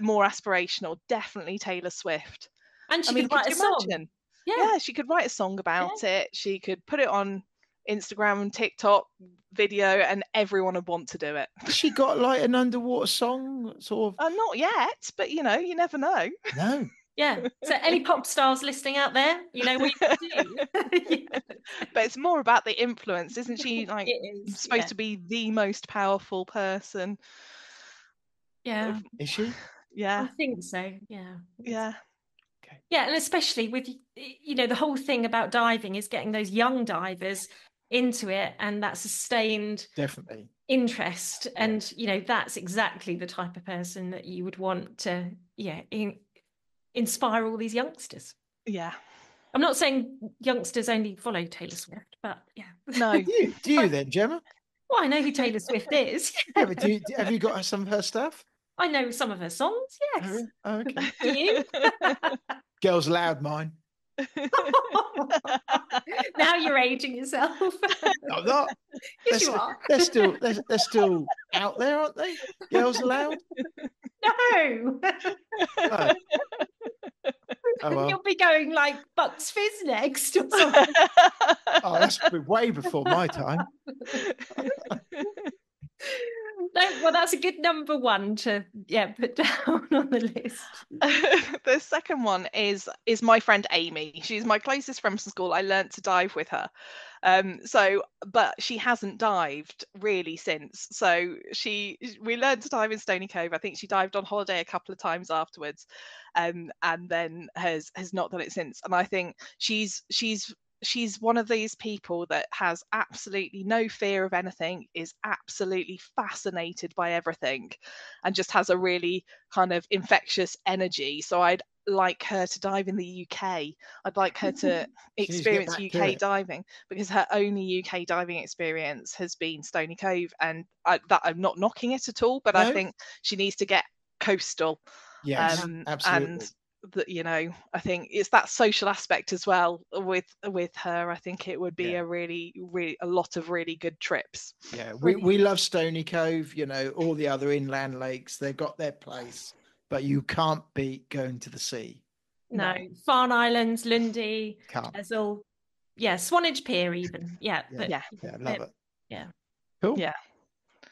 more aspirational, definitely Taylor Swift. And she could write a song. Imagine? Yeah, she could write a song about it. She could put it on Instagram and TikTok video, and everyone would want to do it. Has she got like an underwater song sort of? Not yet, but you know, you never know. No. Yeah. So any pop stars listening out there, you know what you can do. But it's more about the influence, isn't she? Like, supposed to be the most powerful person. Yeah. Is she? Yeah. I think so. Yeah. Yeah. Okay. Yeah, and especially with, you know, the whole thing about diving is getting those young divers into it, and that sustained interest. And you know, that's exactly the type of person that you would want to inspire all these youngsters. I'm not saying youngsters only follow Taylor Swift, but no. Do you then, Gemma? Well, I know who Taylor Swift is. Yeah, but have you got some of her stuff? I know some of her songs, yes. Oh, okay. Do you? Girls Loud mine. Now you're aging yourself. No, I'm not. Yes, you are. They're still out there, aren't they? Girls Loud? No. Oh, well. You'll be going like Bucks Fizz next or something. Oh, that's way before my time. No, well, that's a good number one to put down on the list. The second one is my friend Amy. She's my closest friend from school. I learnt to dive with her. But she hasn't dived really since. So we learned to dive in Stony Cove. I think she dived on holiday a couple of times afterwards, and then has not done it since. And I think she's one of these people that has absolutely no fear of anything, is absolutely fascinated by everything, and just has a really kind of infectious energy. So I'd like her to dive in the UK. I'd like her to experience UK diving, because her only UK diving experience has been Stony Cove, and I'm not knocking it at all, but I think she needs to get coastal. Yes, absolutely. And that, you know, I think it's that social aspect as well with her. I think it would be Yeah. a really a lot of really good trips. Yeah, we Brilliant. love Stony Cove, you know, all the other inland lakes, they've got their place, but you can't beat going to the sea. No, No. Farne Islands, Lundy, Can't. Chesil, yeah, Swanage Pier even. Yeah, Yeah, but Yeah. yeah, love it. yeah, Cool. Yeah.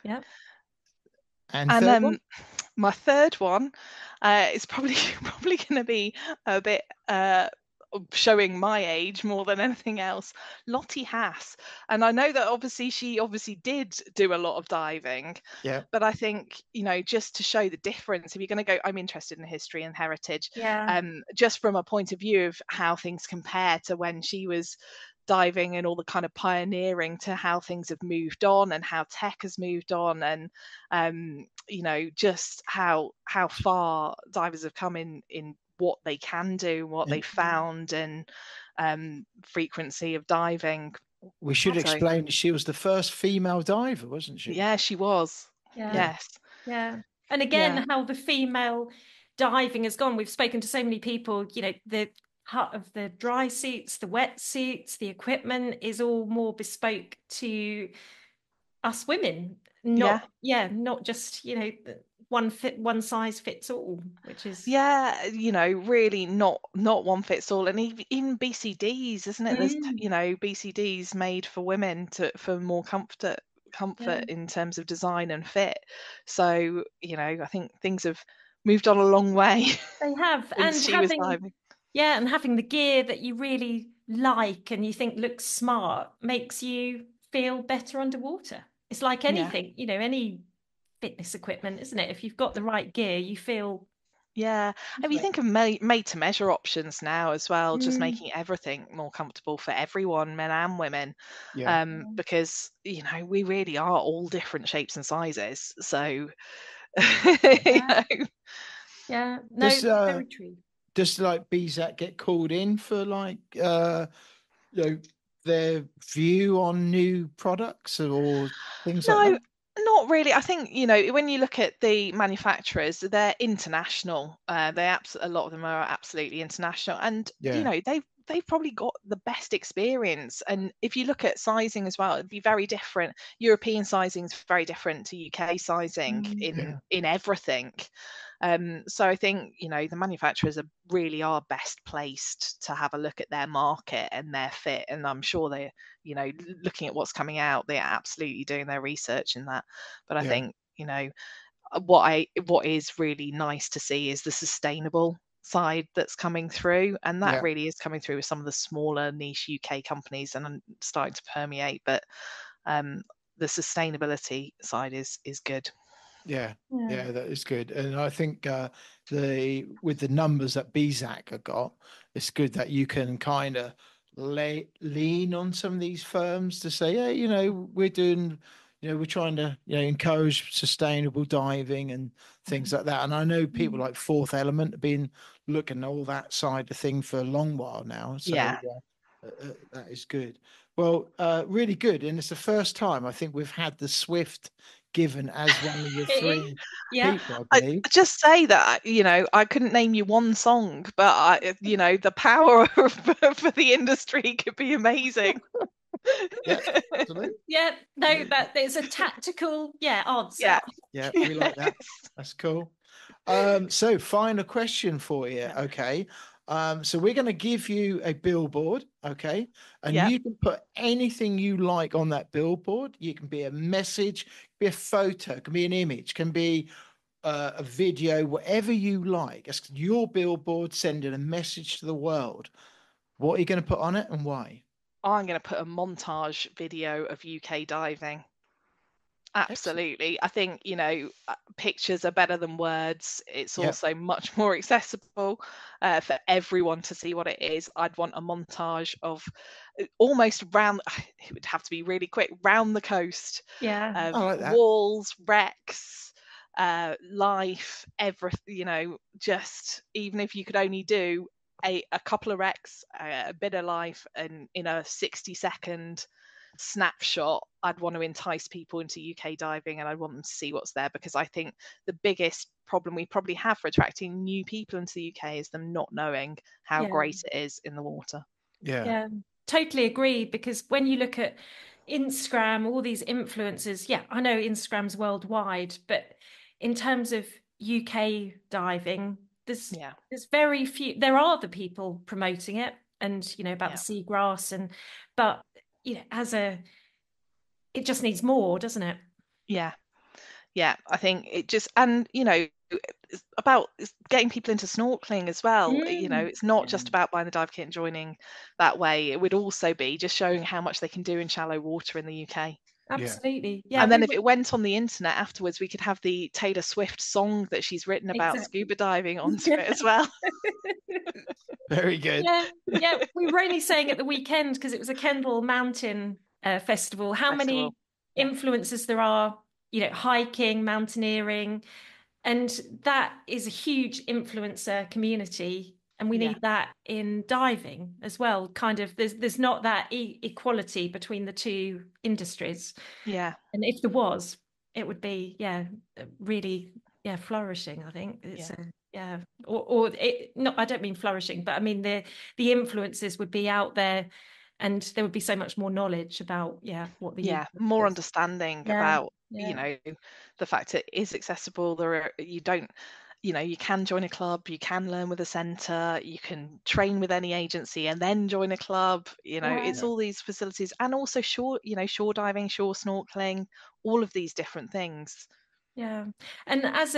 yeah. And And third one? my third one is probably probably going to be a bit showing my age more than anything else. Lottie Hass, and I know that obviously she did do a lot of diving, Yeah, but I think, you know, just to show the difference, if you're going to go, I'm interested in history and heritage, Yeah. just from a point of view of how things compare to when she was diving and all the kind of pioneering to how things have moved on and how tech has moved on, and you know, just how far divers have come in what they can do, what they and found, and frequency of diving. we should So explain she was the first female diver, wasn't she? yeah, she was. Yeah. Yes. Yeah. And Yeah. again, how the female diving has gone. We've spoken to so many people, you know, the cut of the dry suits, the wet suits, the equipment is all more bespoke to us women. Yeah. Not just, you know, one size fits all, which is Yeah, you know, really not one fits all, and even BCDs, isn't it? There's Mm, you know, BCDs made for women for more yeah, comfort in terms of design and fit. So, you know, I think things have moved on a long way they have. since And she was having diving. Yeah, and having the gear that you really like and you think looks smart makes you feel better underwater. It's like Yeah. anything, you know, any fitness equipment, isn't it? If you've got the right gear, you feel Yeah, and you great. think of made to measure options now as well, just Mm, making everything more comfortable for everyone, men and women, Yeah. because, you know, we really are all different shapes and sizes. So, you yeah, know, yeah. No, Does very true. like BZAC get called in for like you know, their view on new products or things like no, that? not really. I think, you know, when you look at the manufacturers, they're international. A lot of them are absolutely international, and you Yeah. know, they've probably got the best experience. And if you look at sizing as well, it'd be very different. European sizing is very different to UK sizing Mm, Yeah. in everything. So I think, you know, the manufacturers really are best placed to have a look at their market and their fit, and I'm sure they, you know, looking at what's coming out, they're absolutely doing their research in that. But I Yeah. think, you know, what is really nice to see is the sustainable side that's coming through, and that Yeah. really is coming through with some of the smaller niche UK companies and starting to permeate. But the sustainability side is good. Yeah, yeah, yeah, that is good. And I think the with the numbers that BZAC have got, it's good that you can kind of lean on some of these firms to say, yeah, you know, we're doing, you know, we're trying to, you know, encourage sustainable diving and things like that. And I know people mm, like Fourth Element have been looking at all that side of thing for a long while now. So Yeah. that is good. Well, really good. And it's the first time I think we've had the Swift given as one of the it is. three Yeah, people, I I believe. just say that, you know, I couldn't name you one song, but you know, the power for the industry could be amazing. Yeah, absolutely. yeah. No, that it's a tactical, answer. Yeah. Yeah, we like that. That's cool. So final question for you. Yeah. Okay. So we're going to give you a billboard, okay? And Yeah. you can put anything you like on that billboard. You can be a message, be a photo, can be an image, can be a video, whatever you like. It's your billboard sending a message to the world. What are you going to put on it and why? I'm going to put a montage video of UK diving. Excellent. Absolutely. I think, you know, pictures are better than words. It's Yep. also much more accessible for everyone to see what it is. I'd want a montage of almost round, it would have to be really quick, round the coast Yeah. of I like that. walls, wrecks, life, everything, you know, just even if you could only do a couple of wrecks, a bit of life, and in a 60-second snapshot, I'd want to entice people into UK diving, and I'd want them to see what's there, because I think the biggest problem we probably have for attracting new people into the UK is them not knowing how great it is in the water. Yeah, totally agree. Because when you look at Instagram, all these influencers, I know Instagram's worldwide, but in terms of UK diving, there's very few. There are the people promoting it, and about the seagrass, but it just needs more, doesn't it? Yeah, I think it just, and it's about getting people into snorkeling as well. It's not just about buying the dive kit and joining that way. It would also be just showing how much they can do in shallow water in the UK. Absolutely. And then if it went on the internet afterwards, we could have the Taylor Swift song that she's written about scuba diving onto it as well. Very good. Yeah. We were only saying at the weekend, because it was a Kendall Mountain festival, how many influencers there are, hiking, mountaineering, and that is a huge influencer community. And we need that in diving as well. Kind of, there's not that equality between the two industries. Yeah. And if there was, it would be, really, flourishing, I think. It's or it, not, I don't mean flourishing, but I mean the influences would be out there, and there would be so much more knowledge about what the more understanding about the fact it is accessible. You can join a club, you can learn with a centre, you can train with any agency and then join a club. It's all these facilities, and also shore diving, shore snorkeling, all of these different things. Yeah. And as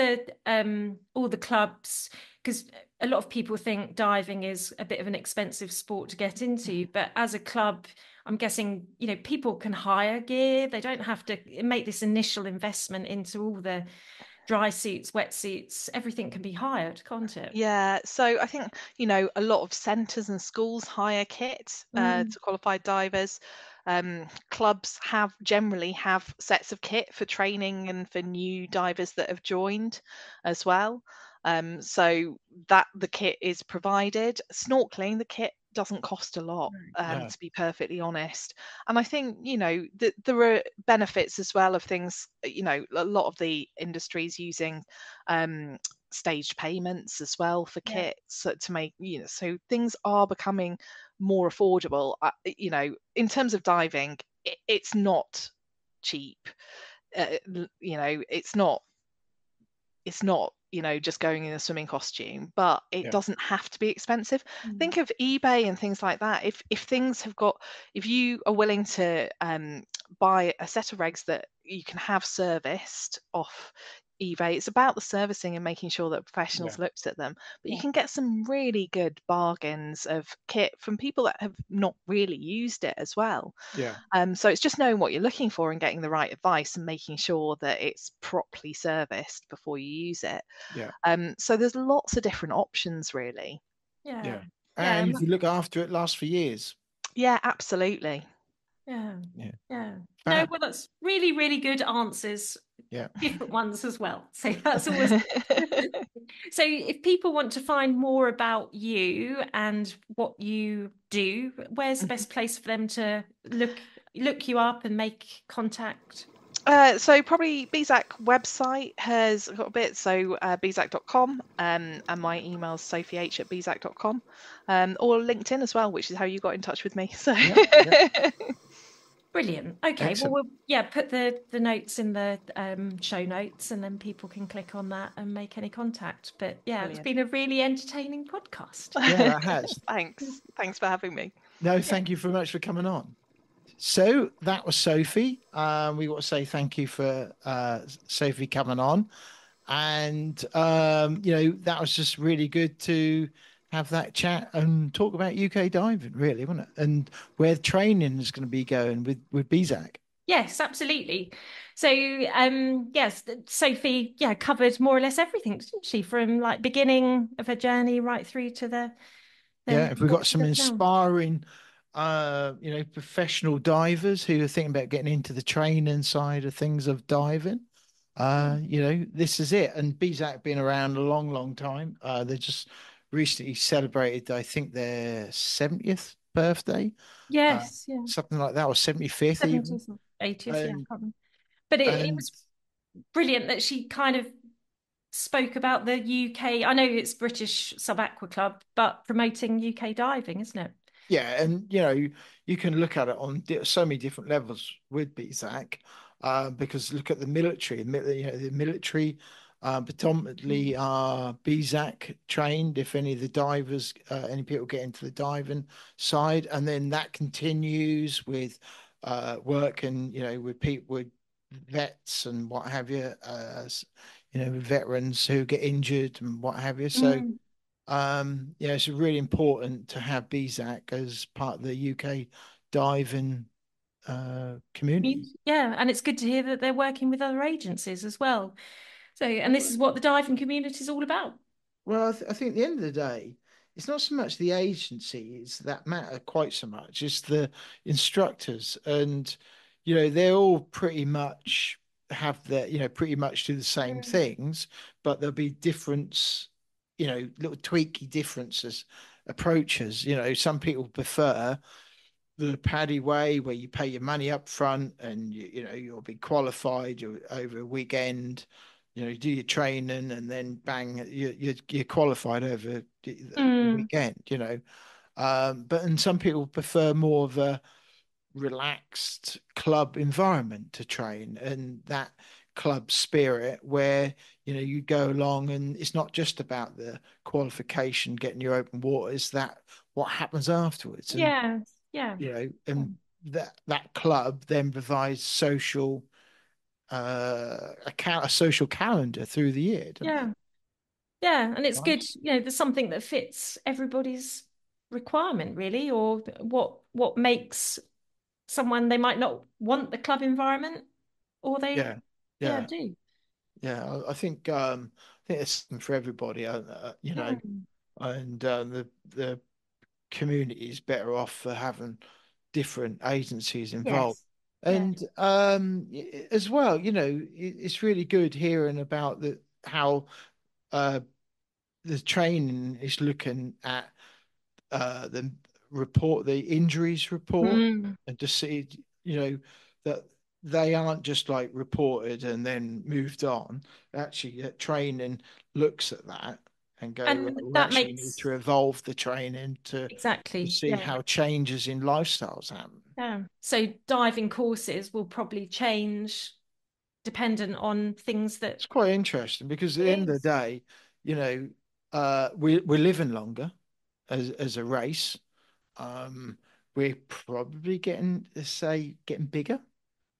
all the clubs, because a lot of people think diving is a bit of an expensive sport to get into, but as a club, I'm guessing, people can hire gear. They don't have to make this initial investment into all the dry suits, wetsuits. Everything can be hired, can't it? Yeah. So I think, a lot of centres and schools hire kit to qualified divers. Clubs generally have sets of kit for training and for new divers that have joined as well. So that the kit is provided. Snorkeling, the kit doesn't cost a lot, to be perfectly honest. And I think, there are benefits as well of things, a lot of the industries using staged payments as well for kits to make, so things are becoming more affordable. In terms of diving, it's not cheap. It's not just going in a swimming costume, but it doesn't have to be expensive. Think of eBay and things like that. If you are willing to buy a set of regs that you can have serviced off eBay, it's about the servicing and making sure that professionals looked at them, but you can get some really good bargains of kit from people that have not really used it as well. So it's just knowing what you're looking for and getting the right advice and making sure that it's properly serviced before you use it. So there's lots of different options, really. And if you look after it, lasts for years. Absolutely. No, well, that's really, really good answers. Different ones as well. So that's always So if people want to find more about you and what you do, where's the best place for them to look you up and make contact? So probably BZAC website has got a bit, so bzac.com, and my email's sophie@bzac.com, or LinkedIn as well, which is how you got in touch with me. So Brilliant. Okay. Excellent. Well, we'll put the notes in the show notes, and then people can click on that and make any contact. But Brilliant. It's been a really entertaining podcast. Yeah, it has. Thanks for having me. No, thank you very much for coming on. So that was Sophie. We want to say thank you for Sophie coming on, and that was just really good to have that chat and talk about UK diving, really, wasn't it? And where training is going to be going with BZAC. Yes, absolutely. So, yes, Sophie, covered more or less everything, didn't she? From like beginning of her journey right through to the if we've got some inspiring, professional divers who are thinking about getting into the training side of things of diving, this is it. And BZAC been around a long, long time. They just recently celebrated, I think, their 70th birthday, uh, Yes, yeah. something like that, or 75th even. 70th or 80th, yeah, I And can't remember. But it and was brilliant that she kind of spoke about the UK. I know it's British Sub Aqua Club, but promoting UK diving, isn't it? yeah, and you can look at it on so many different levels with BZAC, because look at the military. The military predominantly are BZAC trained. If any of the divers, any people get into the diving side, and then that continues with work and with people with vets and what have you, veterans who get injured and what have you. So. Mm. Yeah, it's really important to have BZAC as part of the UK diving community. Yeah, and it's good to hear that they're working with other agencies as well. So, and this is what the diving community is all about. Well, I think at the end of the day, it's not so much the agencies that matter quite so much. It's the instructors, and they're all pretty much have their, pretty much do the same Mm. things, but there'll be difference, little tweaky differences, approaches. Some people prefer the paddy way where you pay your money up front and you'll be qualified over a weekend, you do your training and then bang, you're qualified over the Mm. weekend. But and some people prefer more of a relaxed club environment to train, and that club spirit where you go along and it's not just about the qualification, getting your open water, it's that what happens afterwards. And Yeah, yeah, and that club then provides social a social calendar through the year, don't yeah, yeah. And it's they? good, Nice. there's something that fits everybody's requirement, really, or what makes someone they might not want the club environment, or they, Yeah, yeah, yeah, do. yeah. I think it's something for everybody, Mm. and the community is better off for having different agencies involved. Yes. Yeah. And as well, it's really good hearing about how uh, the training is looking at the injuries report, Mm. and to see, that they aren't just like reported and then moved on. Actually, training looks at that and go, right, And we that actually need makes to evolve the training to exactly, see yeah. how changes in lifestyles happen. Yeah. So diving courses will probably change dependent on things that It's quite interesting because at it the end of the is. day, we're living longer as a race. Um, we're probably getting bigger.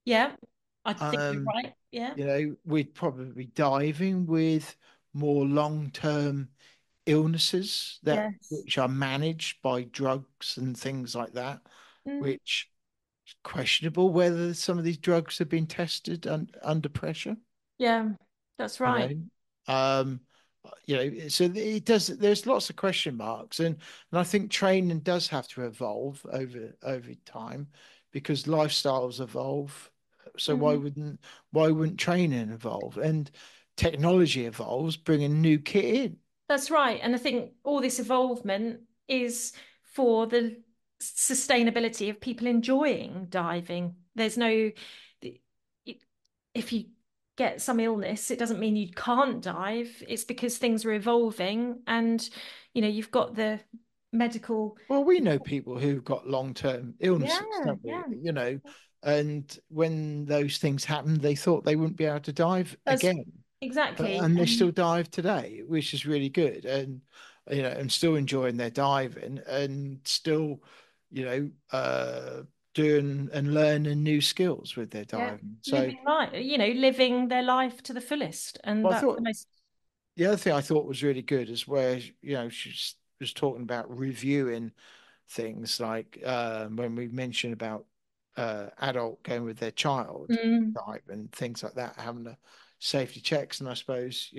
Yeah. I think you're Um, right. Yeah. we'd probably be diving with more long-term illnesses that Yes. which are managed by drugs and things like that, Mm. which is questionable whether some of these drugs have been tested under pressure. Yeah. That's you right. know um so it does, there's lots of question marks, and I think training does have to evolve over time because lifestyles evolve. So why Mm. wouldn't why wouldn't training evolve, and technology evolves, bringing new kit in. That's right. And I think all this evolvement is for the sustainability of people enjoying diving. There's no, if you get some illness, it doesn't mean you can't dive. It's because things are evolving and, you've got the medical. Well, we know people who've got long-term Yeah, illnesses, don't we? yeah. And when those things happened, they thought they wouldn't be able to dive That's again. exactly. And they And still dive today, which is really good. And and still enjoying their diving, and still, you know, doing and learning new skills with their yeah, diving. So, living life, living their life to the fullest. And well, I that's the thought most, the other thing I thought was really good is where she was talking about reviewing things like when we mentioned about adult going with their child mm, dive and things like that, having the safety checks. And I suppose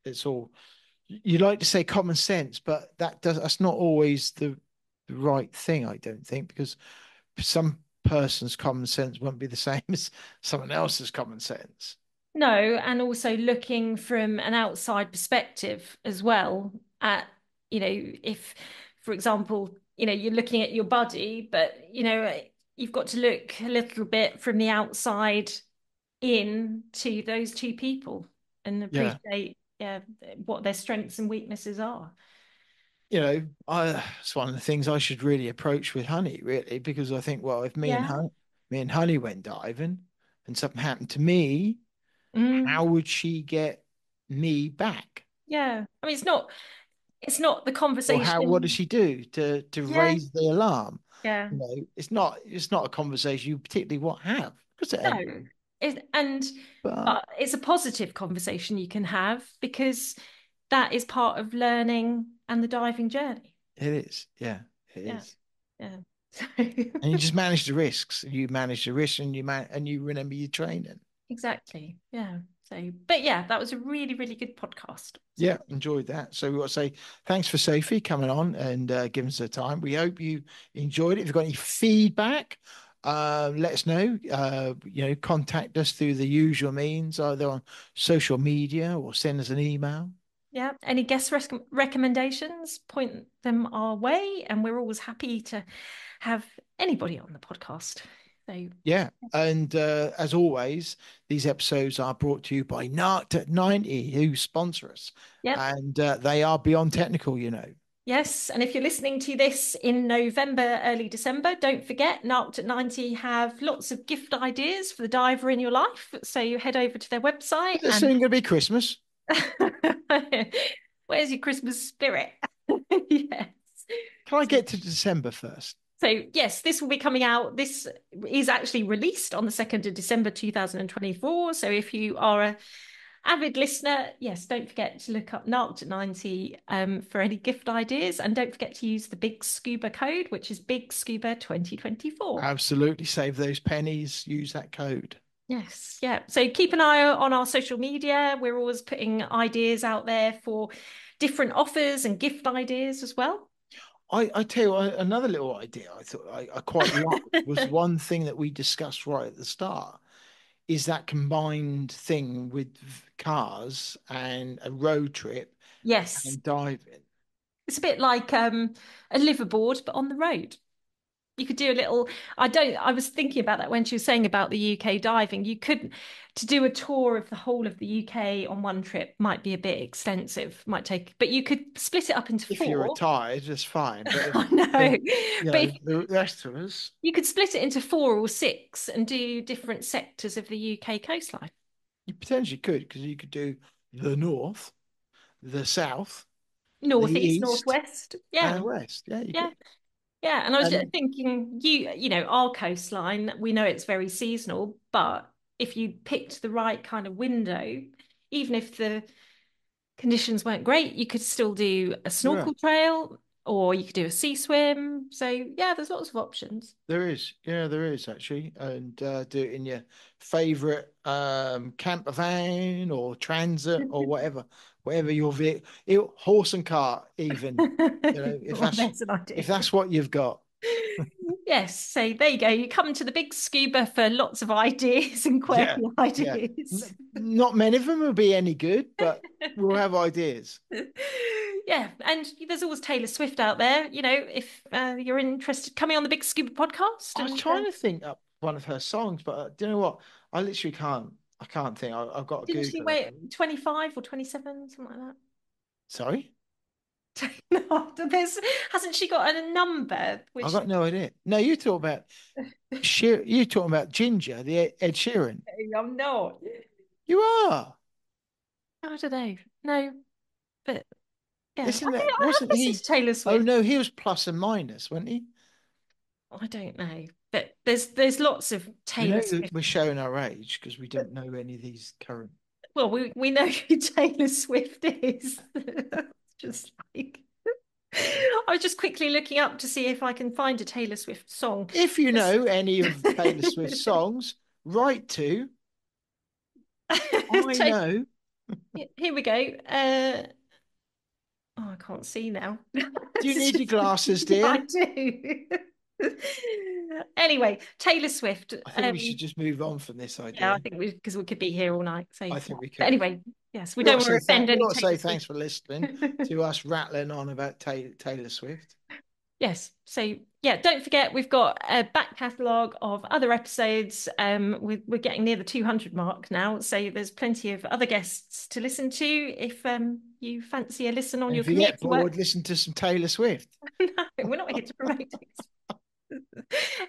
it's all, you like to say common sense, but that's not always the right thing, I don't think, because some person's common sense won't be the same as someone else's common sense. no, and also looking from an outside perspective as well at, if, for example, you're looking at your body, but you've got to look a little bit from the outside in to those two people and Yeah. appreciate, yeah, what their strengths and weaknesses are. It's one of the things I should really approach with Honey, really, because I think, well, if Yeah. Me and Honey went diving and something happened to me, Mm, how would she get me back? yeah. I mean, it's not the Or what does conversation. she do to Yeah. raise the alarm? Yeah. It's not a conversation you particularly want to have. Because it ain't. No. And But but it's a positive conversation you can have because that is part of learning and the diving journey. it is, yeah, it Yeah. is. Yeah. And you just manage the risks. You manage the risks, and you remember your training. Exactly. Yeah. So, but yeah, that was a really, really good podcast. So, Yeah, enjoyed that. So we want to say thanks for Sophie coming on and giving us her time. We hope you enjoyed it. If you've got any feedback, let us know. Contact us through the usual means, either on social media or send us an email. yeah. Any guest recommendations, point them our way, and we're always happy to have anybody on the podcast. So, Yeah. And as always, these episodes are brought to you by Nart at 90, who sponsor us. yep. And they are beyond technical, Yes, and if you're listening to this in November, early December, don't forget, Narked at 90 have lots of gift ideas for the diver in your life. So you head over to their website It's soon and going to be Christmas. where's your Christmas spirit? Yes. Can I So, get to December first? so, yes, this will be coming out. This is actually released on the 2nd of December 2024. So if you are a avid listener, yes, don't forget to look up Narked at 90 for any gift ideas. And don't forget to use the Big Scuba code, which is Big Scuba 2024. Absolutely. Save those pennies. Use that code. Yes, yeah. So keep an eye on our social media. We're always putting ideas out there for different offers and gift ideas as well. I tell you another little idea I thought I quite liked was one thing that we discussed right at the start is that combined thing with cars and a road trip Yes, and diving. it's a bit like a liveaboard, but on the road. You could do a little. I was thinking about that when she was saying about the UK diving. You could, to do a tour of the whole of the UK on one trip might be a bit extensive, might take, but you could split it up into If you're four. retired, that's fine. But I know, but if the rest of us, you could split it into four or six and do different sectors of the UK coastline. you potentially could, because you could do the north, the south, the North, east, east, northwest. Yeah, and the west. Yeah, you yeah, could. yeah. And I was just And thinking, our coastline, we know it's very seasonal, but if you picked the right kind of window, even if the conditions weren't great, you could still do a yeah, snorkel trail or you could do a sea swim. So yeah, there's lots of options. there is. Yeah, there is actually. And do it in your favorite camper van or transit or whatever your vehicle, horse and cart, even. If Well, that's there's an idea. if that's what you've got. Yes, so there you go. You come to the Big Scuba for lots of ideas and Yeah, quirky yeah. ideas. Not many of them will be any good, but we'll have ideas. Yeah, and there's always Taylor Swift out there. If you're interested, coming on the Big Scuba podcast, I was and trying to think up one of her songs, but do you know what? I literally can't. I can't think. I've got to didn't she Google it. wait 25 or 27, something like Sorry, that? No, hasn't she got a number? I Which got no idea. No, you talk about You talking about Ginger, the Ed Sheeran? I'm not. You are. I don't know. No, but yeah, Isn't that? I have Wasn't listened to he? Taylor Oh Swift. no, he was plus and minus, wasn't he? I don't know, but there's lots of You Taylor know that Swift. we're showing our age because we don't know any of these current. Well, we know who Taylor Swift is. Just like I was just quickly looking up to see if I can find a Taylor Swift song. If you know any of Taylor Swift's songs, write to. I know. Here we go. Oh, I can't see now. Do you It's need your just- glasses, Yeah, I dear? do. Anyway, Taylor Swift. I think we should just move on from this Yeah, I idea. think because we could be here all night. So, I yeah. think we But could. anyway, yes, we don't want to offend We any got to Taylor say Swift. thanks for listening to us rattling on about Taylor Swift. Yes. So yeah, don't forget we've got a back catalogue of other episodes. We're getting near the 200 mark now, so there's plenty of other guests to listen to if you fancy a listen on And your if you commute get to work. bored, listen to some Taylor Swift. No, we're not here to promote it.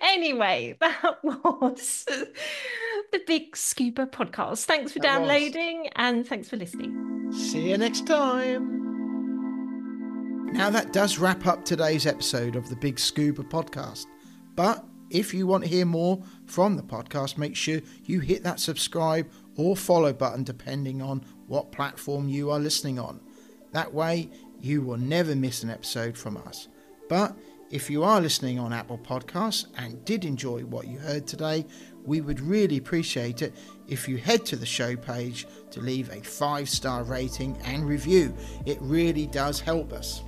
Anyway, that was the Big Scuba podcast. Thanks for That was. downloading and thanks for listening. See you next time. Now that does wrap up today's episode of the Big Scuba podcast. But if you want to hear more from the podcast, make sure you hit that subscribe or follow button depending on what platform you are listening on. That way you will never miss an episode from us. But if you are listening on Apple Podcasts and did enjoy what you heard today, we would really appreciate it if you head to the show page to leave a 5-star rating and review. It really does help us.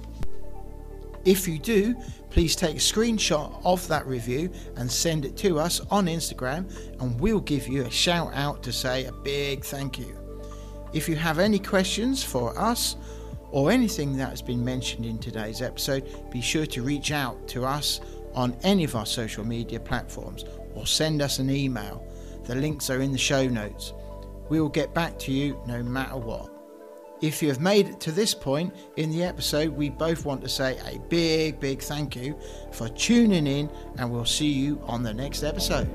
If you do, please take a screenshot of that review and send it to us on Instagram, and we'll give you a shout out to say a big thank you. If you have any questions for us or anything that has been mentioned in today's episode, be sure to reach out to us on any of our social media platforms or send us an email. The links are in the show notes. We will get back to you no matter what. If you have made it to this point in the episode, we both want to say a big thank you for tuning in, and we'll see you on the next episode.